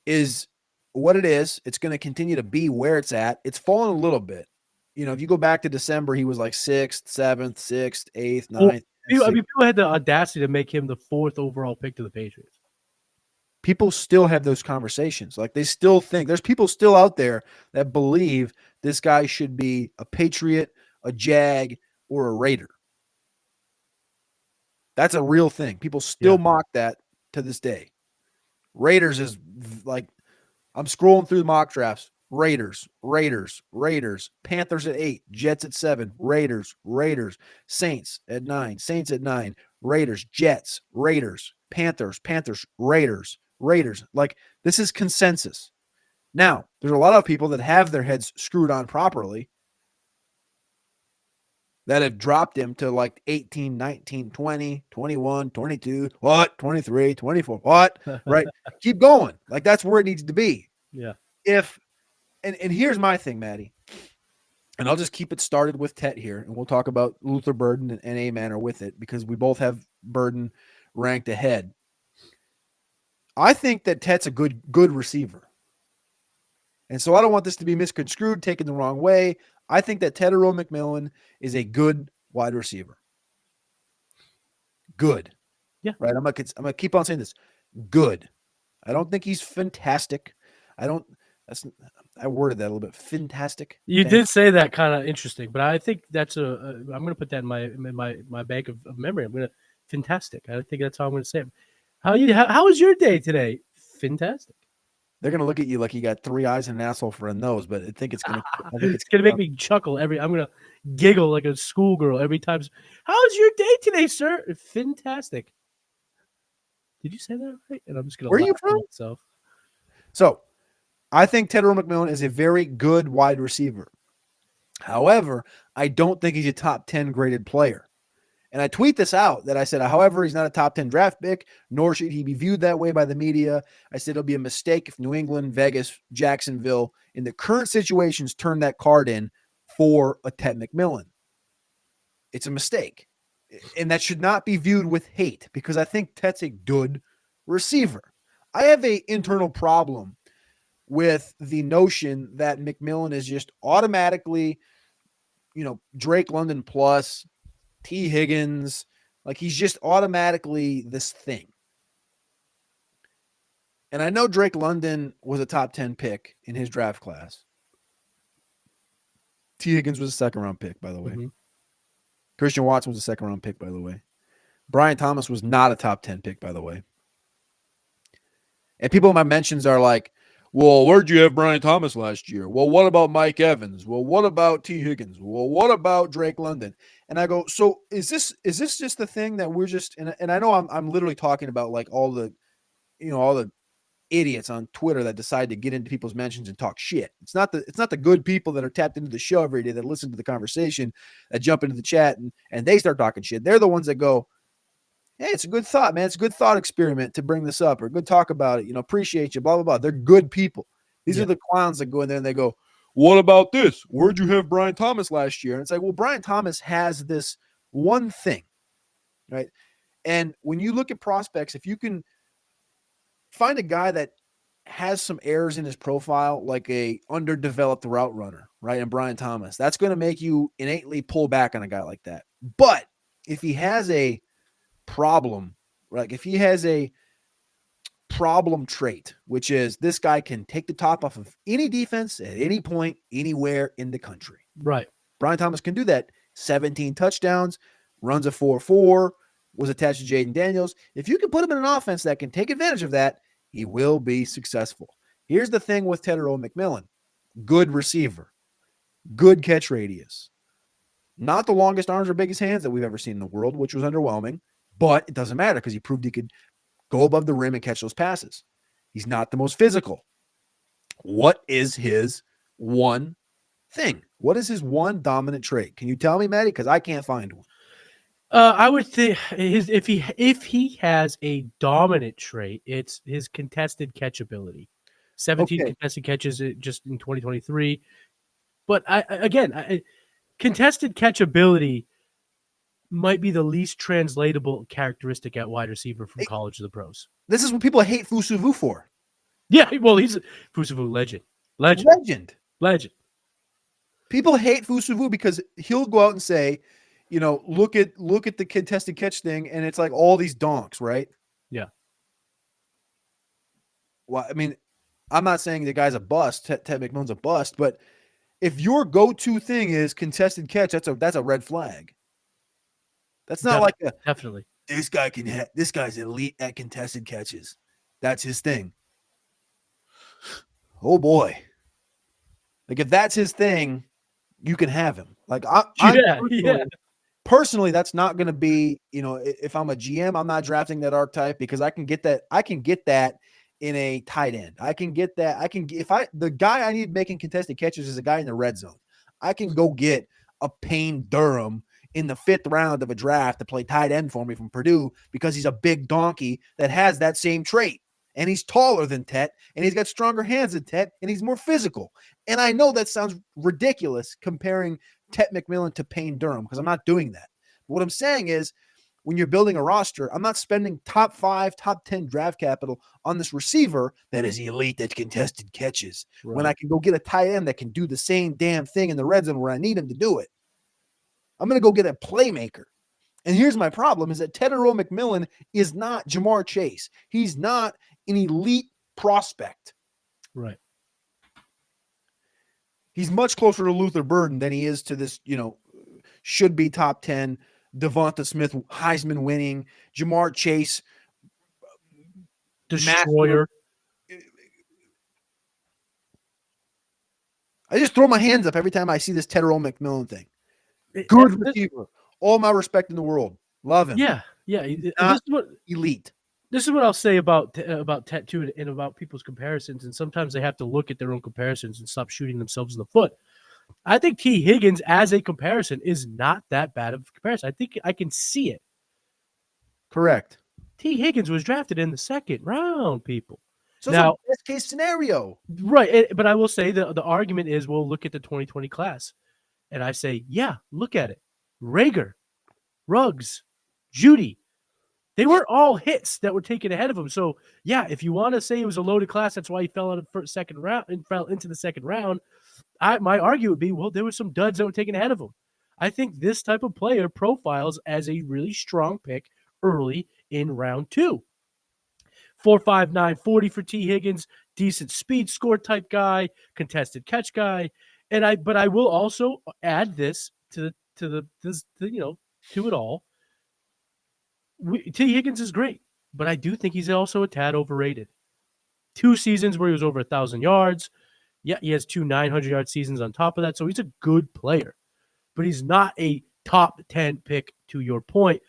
is what it is. It's going to continue to be where it's at. It's fallen a little bit. If you go back to December, he was like 6th, 7th, 6th, 8th, 9th. People had the audacity to make him the 4th overall pick to the Patriots. People still have those conversations. Like they still think there's people still out there that believe this guy should be a Patriot, a Jag, or a Raider. That's a real thing. People still mock that to this day. Raiders is like, I'm scrolling through the mock drafts. Raiders, Panthers at 8, Jets at 7, Raiders, Saints at 9, Raiders, Jets, Raiders, Panthers, Raiders. Like this is consensus. Now, there's a lot of people that have their heads screwed on properly that have dropped him to like 18, 19, 20, 21, 22, 23, 24, right? Keep going. Like that's where it needs to be. Yeah. And here's my thing, Matty, and I'll just keep it started with Tet here, and we'll talk about Luther Burden and Amaner with it because we both have Burden ranked ahead. I think that Tet's a good receiver. And so I don't want this to be misconstrued, taken the wrong way. I think that Tedderell McMillan is a good wide receiver. Good. Yeah. Right? I'm gonna keep on saying this. Good. I don't think he's fantastic. I worded that a little bit. Fantastic. You did say that kind of interesting, but I think that's I'm going to put that in my bank of memory. I'm going to fantastic. I think that's how I'm going to say it. How was your day today? Fantastic. They're going to look at you like you got 3 eyes and an asshole for a nose, but I think it's going to make me chuckle I'm going to giggle like a schoolgirl every time. How was your day today, sir? Fantastic. Did you say that right? And I'm just going to. Where are you from? Myself. So, I think Tedderell McMillan is a very good wide receiver. However, I don't think he's a top 10 graded player. And I tweet this out that I said, however, he's not a top 10 draft pick, nor should he be viewed that way by the media. I said it'll be a mistake if New England, Vegas, Jacksonville, in the current situations, turn that card in for a Ted McMillan. It's a mistake. And that should not be viewed with hate because I think Ted's a good receiver. I have an internal problem with the notion that McMillan is just automatically, Drake London plus, T. Higgins, like he's just automatically this thing. And I know Drake London was a top 10 pick in his draft class. T. Higgins was a second-round pick, by the way. Mm-hmm. Christian Watson was a second-round pick, by the way. Brian Thomas was not a top 10 pick, by the way. And people in my mentions are like, well, where'd you have Brian Thomas last year? Well, what about Mike Evans? Well, what about T. Higgins? Well, what about Drake London? And I go, so is this just the thing that we're just and I know I'm literally talking about like all the idiots on Twitter that decide to get into people's mentions and talk shit. It's not the good people that are tapped into the show every day that listen to the conversation, that jump into the chat and they start talking shit. They're the ones that go, hey, it's a good thought, man. It's a good thought experiment to bring this up or good talk about it. Appreciate you, blah, blah, blah. They're good people. These are the clowns that go in there and they go, what about this? Where'd you have Brian Thomas last year? And it's like, well, Brian Thomas has this one thing, right? And when you look at prospects, if you can find a guy that has some errors in his profile, like a underdeveloped route runner, right? And Brian Thomas, that's going to make you innately pull back on a guy like that. But if he has a problem, like if he has a problem trait, which is this guy can take the top off of any defense at any point, anywhere in the country. Right. Brian Thomas can do that. 17 touchdowns, runs a 4.4, was attached to Jaden Daniels. If you can put him in an offense that can take advantage of that, he will be successful. Here's the thing with Tetairoa McMillan. Good receiver. Good catch radius. Not the longest arms or biggest hands that we've ever seen in the world, which was underwhelming. But it doesn't matter because he proved he could go above the rim and catch those passes. He's not the most physical. What is his one thing? What is his one dominant trait? Can you tell me, Matty? Because I can't find one. I would think if he has a dominant trait, it's his contested catch ability. 17 contested catches just in 2023. But contested catch ability might be the least translatable characteristic at wide receiver from college to the pros. This is what people hate Fusuvu for. Yeah, well, he's a Fusuvu legend. Legend. People hate Fusuvu because he'll go out and say, look at the contested catch thing, and it's like all these donks, right? Yeah. Well, I mean, I'm not saying the guy's a bust. Ted McMillan's a bust, but if your go-to thing is contested catch, that's a red flag. That's not definitely. This guy's elite at contested catches. That's his thing. Oh boy. Like if that's his thing, you can have him. Like personally, that's not going to be, if I'm a GM, I'm not drafting that archetype because I can get that in a tight end. I can get that. The guy I need making contested catches is a guy in the red zone. I can go get a Payne Durham in the 5th round of a draft to play tight end for me from Purdue because he's a big donkey that has that same trait. And he's taller than Tet, and he's got stronger hands than Tet, and he's more physical. And I know that sounds ridiculous comparing Tet McMillan to Payne Durham because I'm not doing that. But what I'm saying is when you're building a roster, I'm not spending top 5, top 10 draft capital on this receiver that is elite at contested catches when I can go get a tight end that can do the same damn thing in the red zone where I need him to do it. I'm going to go get a playmaker. And here's my problem is that Tetairoa McMillan is not Jamar Chase. He's not an elite prospect. Right. He's much closer to Luther Burden than he is to this, should be top 10, Devonta Smith, Heisman winning, Jamar Chase, destroyer. I just throw my hands up every time I see this Tetairoa McMillan thing. Good receiver. All my respect in the world. Love him. Yeah. Elite. This is what I'll say about Tet too, and about people's comparisons. And sometimes they have to look at their own comparisons and stop shooting themselves in the foot. I think T. Higgins, as a comparison, is not that bad of a comparison. I think I can see it. Correct. T. Higgins was drafted in the second round, people. So it's a Now, best case scenario. right, but I will say the argument is, well, look at the 2020 class. And I say, yeah, look at it. Rager, Ruggs, Judy, they weren't all hits that were taken ahead of him. So, yeah, if you want to say it was a loaded class, that's why he fell out of the second round and fell into the second round. My argument would be, well, there were some duds that were taken ahead of him. I think this type of player profiles as a really strong pick early in round 2. 4.59 40 for T. Higgins, decent speed score type guy, contested catch guy, but I will also add this to it all. T. Higgins is great, but I do think he's also a tad overrated. 2 seasons where he was over 1,000 yards. Yeah, he has 2 900-yard seasons on top of that, so he's a good player, but he's not a top 10 pick, to your point.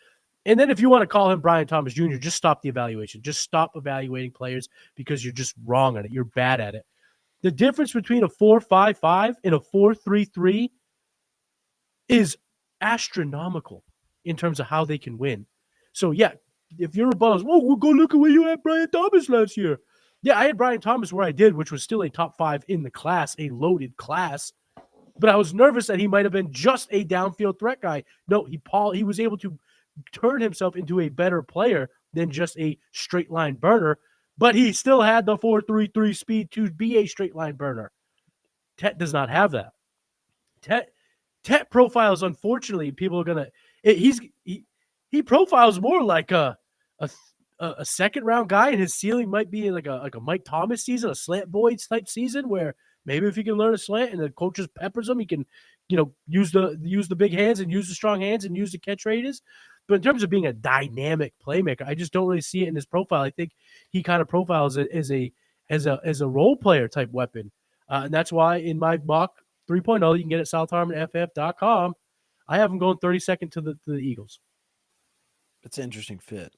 And then if you want to call him Brian Thomas Jr., just stop the evaluation. Just stop evaluating players because you're just wrong on it. You're bad at it. The difference between a 4.55 and a 4.33 is astronomical in terms of how they can win. So, yeah, if you're a buzz, oh, we'll go look at where you had Brian Thomas last year. Yeah, I had Brian Thomas where I did, which was still a top 5 in the class, a loaded class. But I was nervous that he might have been just a downfield threat guy. No, he was able to turn himself into a better player than just a straight line burner, but he still had the 4.33 speed to be a straight line burner. Tet does not have that. Tet profiles, unfortunately, people are gonna. He profiles more like a second round guy, and his ceiling might be like a Mike Thomas season, a slant boys type season, where maybe if he can learn a slant and the coach just peppers him, he can, use the big hands and use the strong hands and use the catch radius. But in terms of being a dynamic playmaker, I just don't really see it in his profile. I think he kind of profiles it as a role player type weapon, and that's why in my mock 3.0 you can get at saltharmonff.com. I have him going 32nd to the Eagles. That's an interesting fit.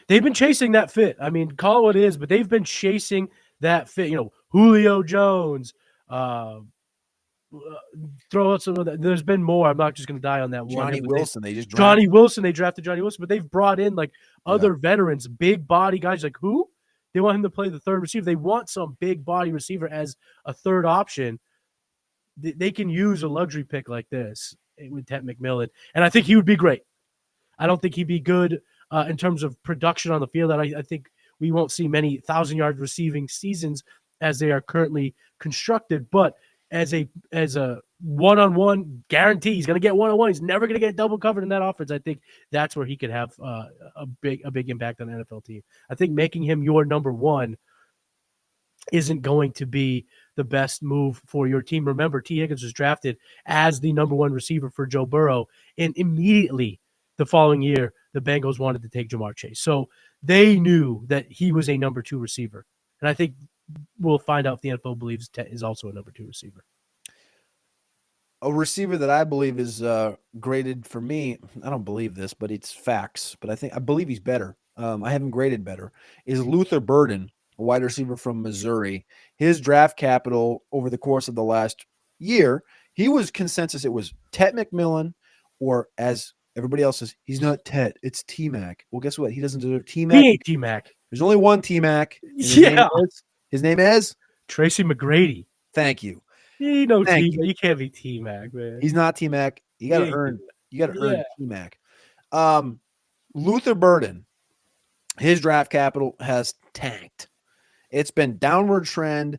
They've been chasing that fit. I mean, call it what it is, but they've been chasing that fit. Julio Jones. Throw out some of that. There's been more. I'm not just going to die on that one. Johnny Wilson. They just drafted Johnny Wilson. They drafted Johnny Wilson, but they've brought in like other veterans, big body guys. Like who? They want him to play the third receiver. They want some big body receiver as a third option. They can use a luxury pick like this with Tet McMillan, and I think he would be great. I don't think he'd be good in terms of production on the field. I think we won't see many 1,000-yard receiving seasons as they are currently constructed. But as a one-on-one guarantee, he's going to get one-on-one. He's never going to get double covered in that offense. I think that's where he could have a big impact on the NFL team. I think making him your number one isn't going to be the best move for your team. Remember, T. Higgins was drafted as the number one receiver for Joe Burrow, and immediately the following year, the Bengals wanted to take Jamar Chase. So they knew that he was a number 2 receiver. And I think we'll find out if the NFL believes Tet is also a number 2 receiver. A receiver that I believe is graded for me, I don't believe this, but it's facts, but I believe he's better. I have him graded better, is Luther Burden, a wide receiver from Missouri. His draft capital over the course of the last year, he was consensus. It was Tet McMillan, or as everybody else says, he's not Tet, it's T-Mac. Well, guess what? He doesn't deserve T-Mac. He ain't T-Mac. There's only one T-Mac. His name is Tracy McGrady. Thank you. T-Mac. You can't be T-Mac, man. He's not T-Mac. You got to earn T-Mac. Luther Burden, his draft capital has tanked. It's been downward trend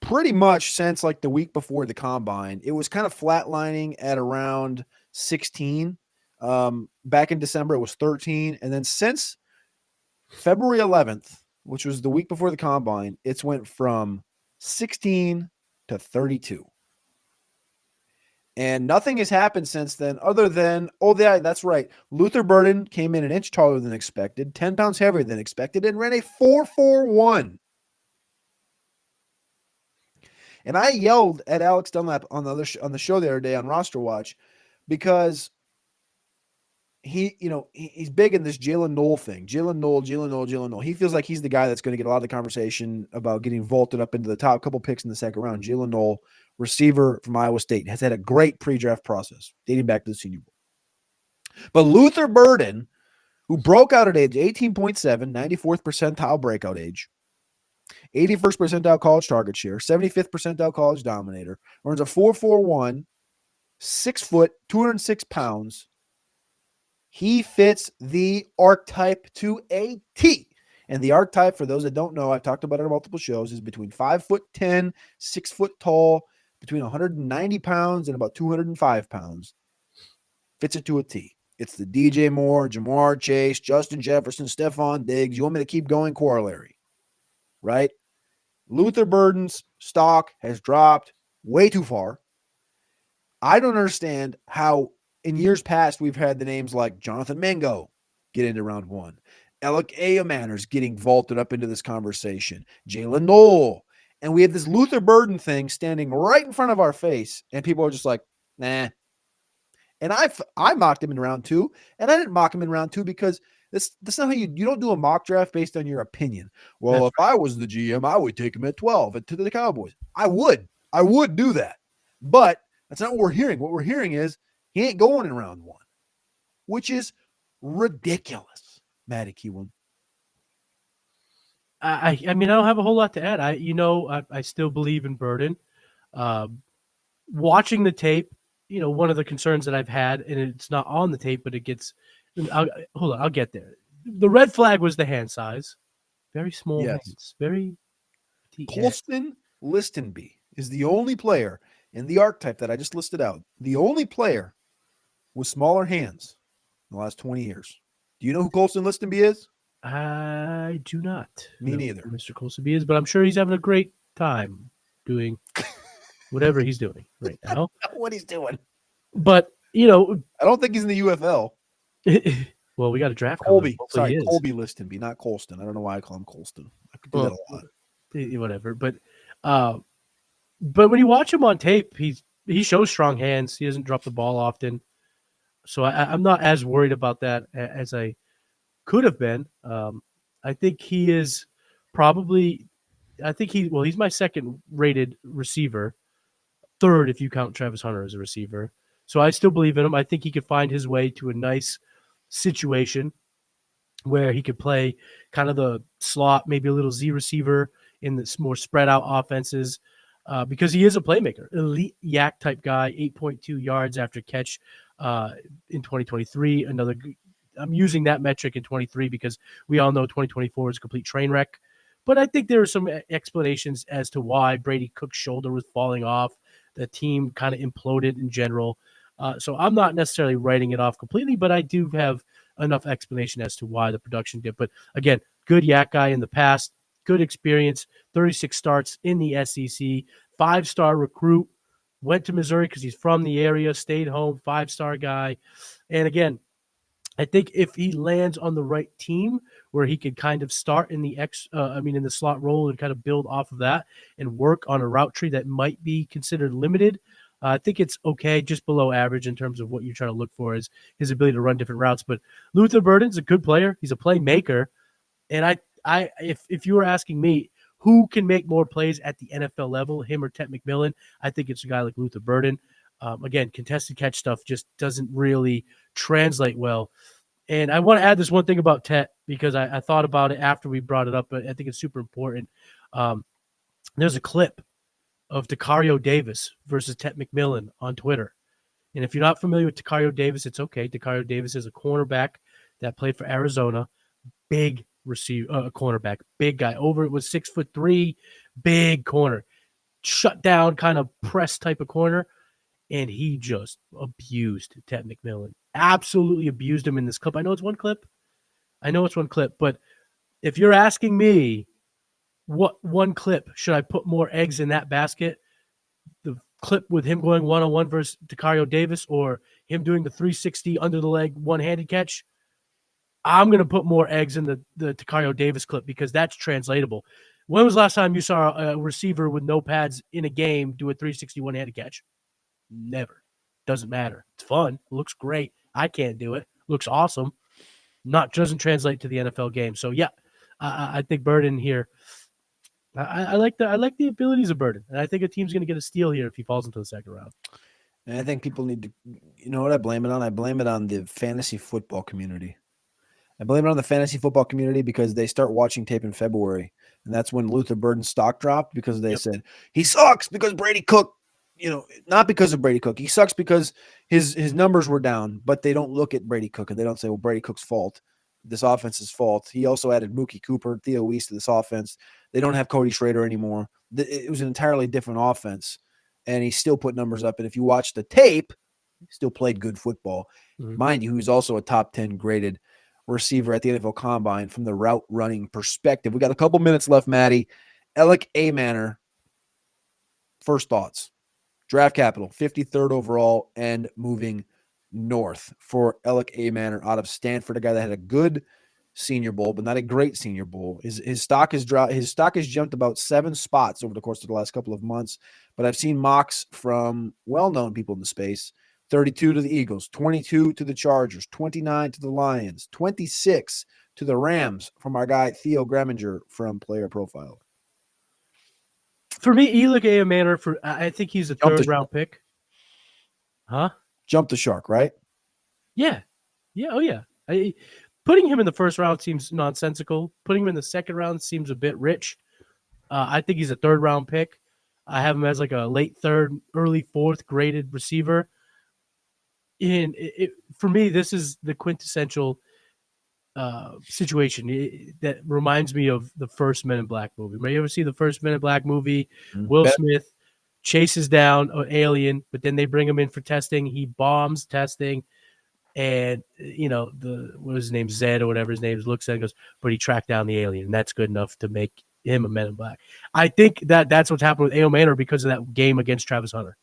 pretty much since like the week before the combine. It was kind of flatlining at around 16. Back in December, it was 13. And then since February 11th, which was the week before the combine, it's went from 16 to 32. And nothing has happened since then other than, that's right. Luther Burden came in an inch taller than expected, 10 pounds heavier than expected, and ran a 4.41. And I yelled at Alex Dunlap on the show the other day on Roster Watch because he's big in this Jalen Noel thing. Jalen Noel. He feels like he's the guy that's going to get a lot of the conversation about getting vaulted up into the top couple picks in the second round. Jalen Noel, receiver from Iowa State, has had a great pre-draft process dating back to the Senior Bowl. But Luther Burden, who broke out at age 18.7, 94th percentile breakout age, 81st percentile college target share, 75th percentile college dominator, runs a 4.41, 6 foot, 206 pounds. He fits the archetype to a T. And the archetype, for those that don't know, I've talked about it on multiple shows, is between 5'10", 6 foot tall, between 190 pounds and about 205 pounds. Fits it to a T. It's the DJ Moore, Jamar Chase, Justin Jefferson, Stephon Diggs. You want me to keep going? Corollary, right? Luther Burden's stock has dropped way too far. I don't understand how in years past we've had the names like Jonathan Mingo get into round one. Alec Manners getting vaulted up into this conversation. Jalen Noel. And we have this Luther Burden thing standing right in front of our face. And people are just like, nah. And I mocked him in round two. And I didn't mock him in round two because that's not how you don't do a mock draft based on your opinion. Well, if I was the GM, I would take him at 12 to the Cowboys. I would do that. But that's not what we're hearing. What we're hearing is he ain't going in round one, which is ridiculous. Matty Kiwoom. I mean, I don't have a whole lot to add. I still believe in Burden. Watching the tape, one of the concerns that I've had, and it's not on the tape, but it gets. I'll get there. The red flag was the hand size, very small hands, very. Colston Listenby is the only player in the archetype that I just listed out. The only player with smaller hands in the last 20 years. Do you know who Colston Listenby is? I do not. Me neither. Mr. Colston is, but I'm sure he's having a great time doing whatever he's doing right now. What he's doing. But, I don't think he's in the UFL. Well, we got a draft. Colby. Sorry, Colby Listenby, not Colston. I don't know why I call him Colston. I could do that a lot. Whatever. But when you watch him on tape, he shows strong hands. He doesn't drop the ball often. So I'm not as worried about that as I could have been. I think he is probably he's my second rated receiver, third if you count Travis Hunter as a receiver. So I still believe in him. I think he could find his way to a nice situation where he could play kind of the slot, maybe a little Z receiver in the more spread out offenses. Because he is a playmaker, elite yak type guy, 8.2 yards after catch in 2023. I'm using that metric in 23 because we all know 2024 is a complete train wreck. But I think there are some explanations as to why Brady Cook's shoulder was falling off. The team kind of imploded in general. So I'm not necessarily writing it off completely, but I do have enough explanation as to why the production dipped. But again, good yak guy in the past. Good experience, 36 starts in the SEC, 5-star recruit, went to Missouri because he's from the area, stayed home, 5-star guy. And again, I think if he lands on the right team where he could kind of start in the in the slot role and kind of build off of that and work on a route tree that might be considered limited, I think it's okay, just below average in terms of what you're trying to look for is his ability to run different routes. But Luther Burden's a good player. He's a playmaker. And if you were asking me who can make more plays at the NFL level, him or Tet McMillan, I think it's a guy like Luther Burden. Again, contested catch stuff just doesn't really translate well. And I want to add this one thing about Tet because I thought about it after we brought it up, but I think it's super important. There's a clip of Tacario Davis versus Tet McMillan on Twitter. And if you're not familiar with Tacario Davis, it's okay. Tacario Davis is a cornerback that played for Arizona. Big cornerback, big guy. Over it was 6'3", big corner, shut down, kind of press type of corner, and he just abused Tet McMillan. Absolutely abused him in this clip. I know it's one clip, but if you're asking me, what one clip should I put more eggs in that basket? The clip with him going one-on-one versus Tacario Davis, or him doing the 360 under the leg one-handed catch? I'm going to put more eggs in the Tacario Davis clip because that's translatable. When was the last time you saw a receiver with no pads in a game do a 360 one-handed catch? Never. Doesn't matter. It's fun. It looks great. I can't do it. looks awesome. Doesn't translate to the NFL game. So yeah, I think Burden here. I like the abilities of Burden, and I think a team's going to get a steal here if he falls into the second round. And I think people need to, you know what I blame it on? I blame it on the fantasy football community. I blame it on the fantasy football community because they start watching tape in February. And that's when Luther Burden's stock dropped because they said, he sucks because Brady Cook, not because of Brady Cook. He sucks because his numbers were down, but they don't look at Brady Cook and they don't say, well, Brady Cook's fault. This offense's fault. He also added Mookie Cooper, Theo Weiss to this offense. They don't have Cody Schrader anymore. It was an entirely different offense. And he still put numbers up. And if you watch the tape, he still played good football. Mm-hmm. Mind you, he's also a top 10 graded receiver at the NFL Combine from the route running perspective. We got a couple minutes left, Matty. Alec Manor, first thoughts. Draft capital, 53rd overall, and moving north for Alec Manor out of Stanford, a guy that had a good Senior Bowl, but not a great Senior Bowl. His stock has jumped about 7 spots over the course of the last couple of months, but I've seen mocks from well-known people in the space. 32 to the Eagles, 22 to the Chargers, 29 to the Lions, 26 to the Rams from our guy Theo Graminger from Player Profile. For me, Alec Manor, I think he's a third-round pick. Huh? Jump the shark, right? Yeah. Yeah, oh yeah. Putting him in the first round seems nonsensical. Putting him in the second round seems a bit rich. I think he's a third-round pick. I have him as like a late third, early fourth graded receiver. And for me, this is the quintessential situation that reminds me of the first Men in Black movie. May you ever see the first Men in Black movie? Will Smith chases down an alien, but then they bring him in for testing. He bombs testing. And, what was his name, Zed or whatever his name is, looks at it and goes, but he tracked down the alien, and that's good enough to make him a Men in Black. I think that's what's happened with A.O. Manor because of that game against Travis Hunter,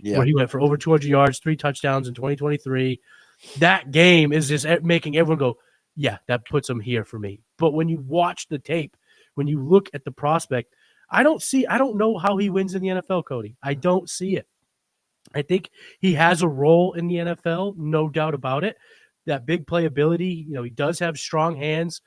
where he went for over 200 yards, 3 touchdowns in 2023. That game is just making everyone go, yeah, that puts him here for me. But when you watch the tape, when you look at the prospect, I don't know how he wins in the NFL, Cody. I don't see it. I think he has a role in the NFL, no doubt about it. That big playability, he does have strong hands,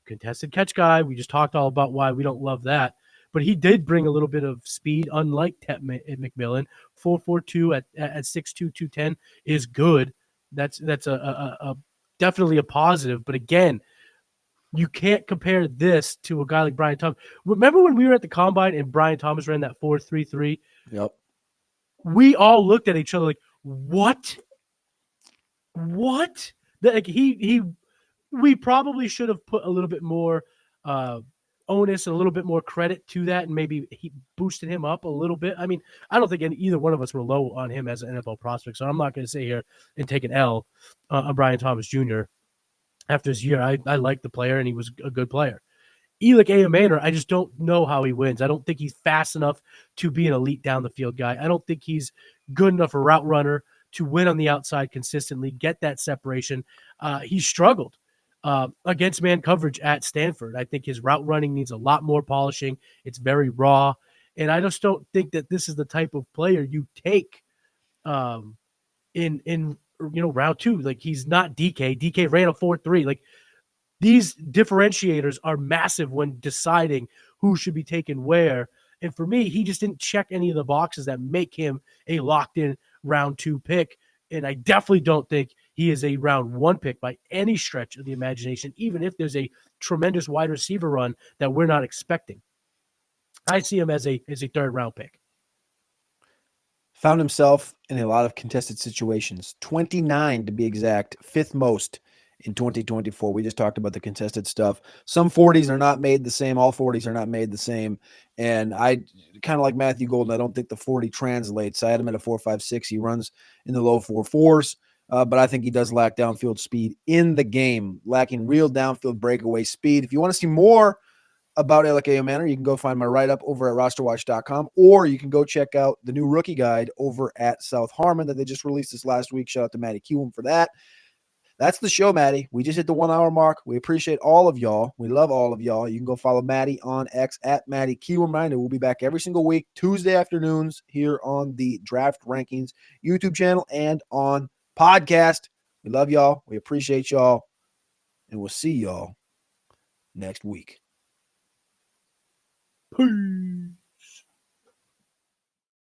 contested catch guy. We just talked all about why we don't love that. But he did bring a little bit of speed, unlike Tet McMillan. 4.42 at 6'2", 210 is good. That's a definitely a positive. But again, you can't compare this to a guy like Brian Thomas. Remember when we were at the Combine and Brian Thomas ran that 4.33? Yep. We all looked at each other like, what? What? Like we probably should have put a little bit more onus and a little bit more credit to that, and maybe he boosted him up a little bit. I mean, I don't think either one of us were low on him as an NFL prospect, so I'm not going to sit here and take an L on Brian Thomas Jr. After his year. I like the player, and he was a good player. Alec Manor, I just don't know how he wins. I don't think he's fast enough to be an elite down the field guy. I don't think he's good enough a route runner to win on the outside consistently, get that separation. He struggled against man coverage at Stanford. I think his route running needs a lot more polishing. It's very raw. And I just don't think that this is the type of player you take in round 2. Like, he's not DK. DK ran a 4.3. Like, these differentiators are massive when deciding who should be taken where. And for me, he just didn't check any of the boxes that make him a locked-in round 2 pick. And I definitely don't think he is a round 1 pick by any stretch of the imagination, even if there's a tremendous wide receiver run that we're not expecting. I see him as a third-round pick. Found himself in a lot of contested situations, 29 to be exact, 5th most in 2024. We just talked about the contested stuff. Some 40s are not made the same. All 40s are not made the same. And I kind of like Matthew Golden. I don't think the 40 translates. I had him at a 4.56. He runs in the low 4.4s, but I think he does lack downfield speed in the game, lacking real downfield breakaway speed. If you want to see more about Alec Manor, you can go find my write-up over at rosterwatch.com, or you can go check out the new rookie guide over at South Harmon that they just released this last week. Shout out to Matty Kiwoom for that. That's the show, Matty. We just hit the 1 hour mark. We appreciate all of y'all. We love all of y'all. You can go follow Matty on X at Matty Kiwoom. Reminder, we'll be back every single week, Tuesday afternoons here on the Draft Rankings YouTube channel and on podcast. We love y'all. We appreciate y'all. And we'll see y'all next week. Peace.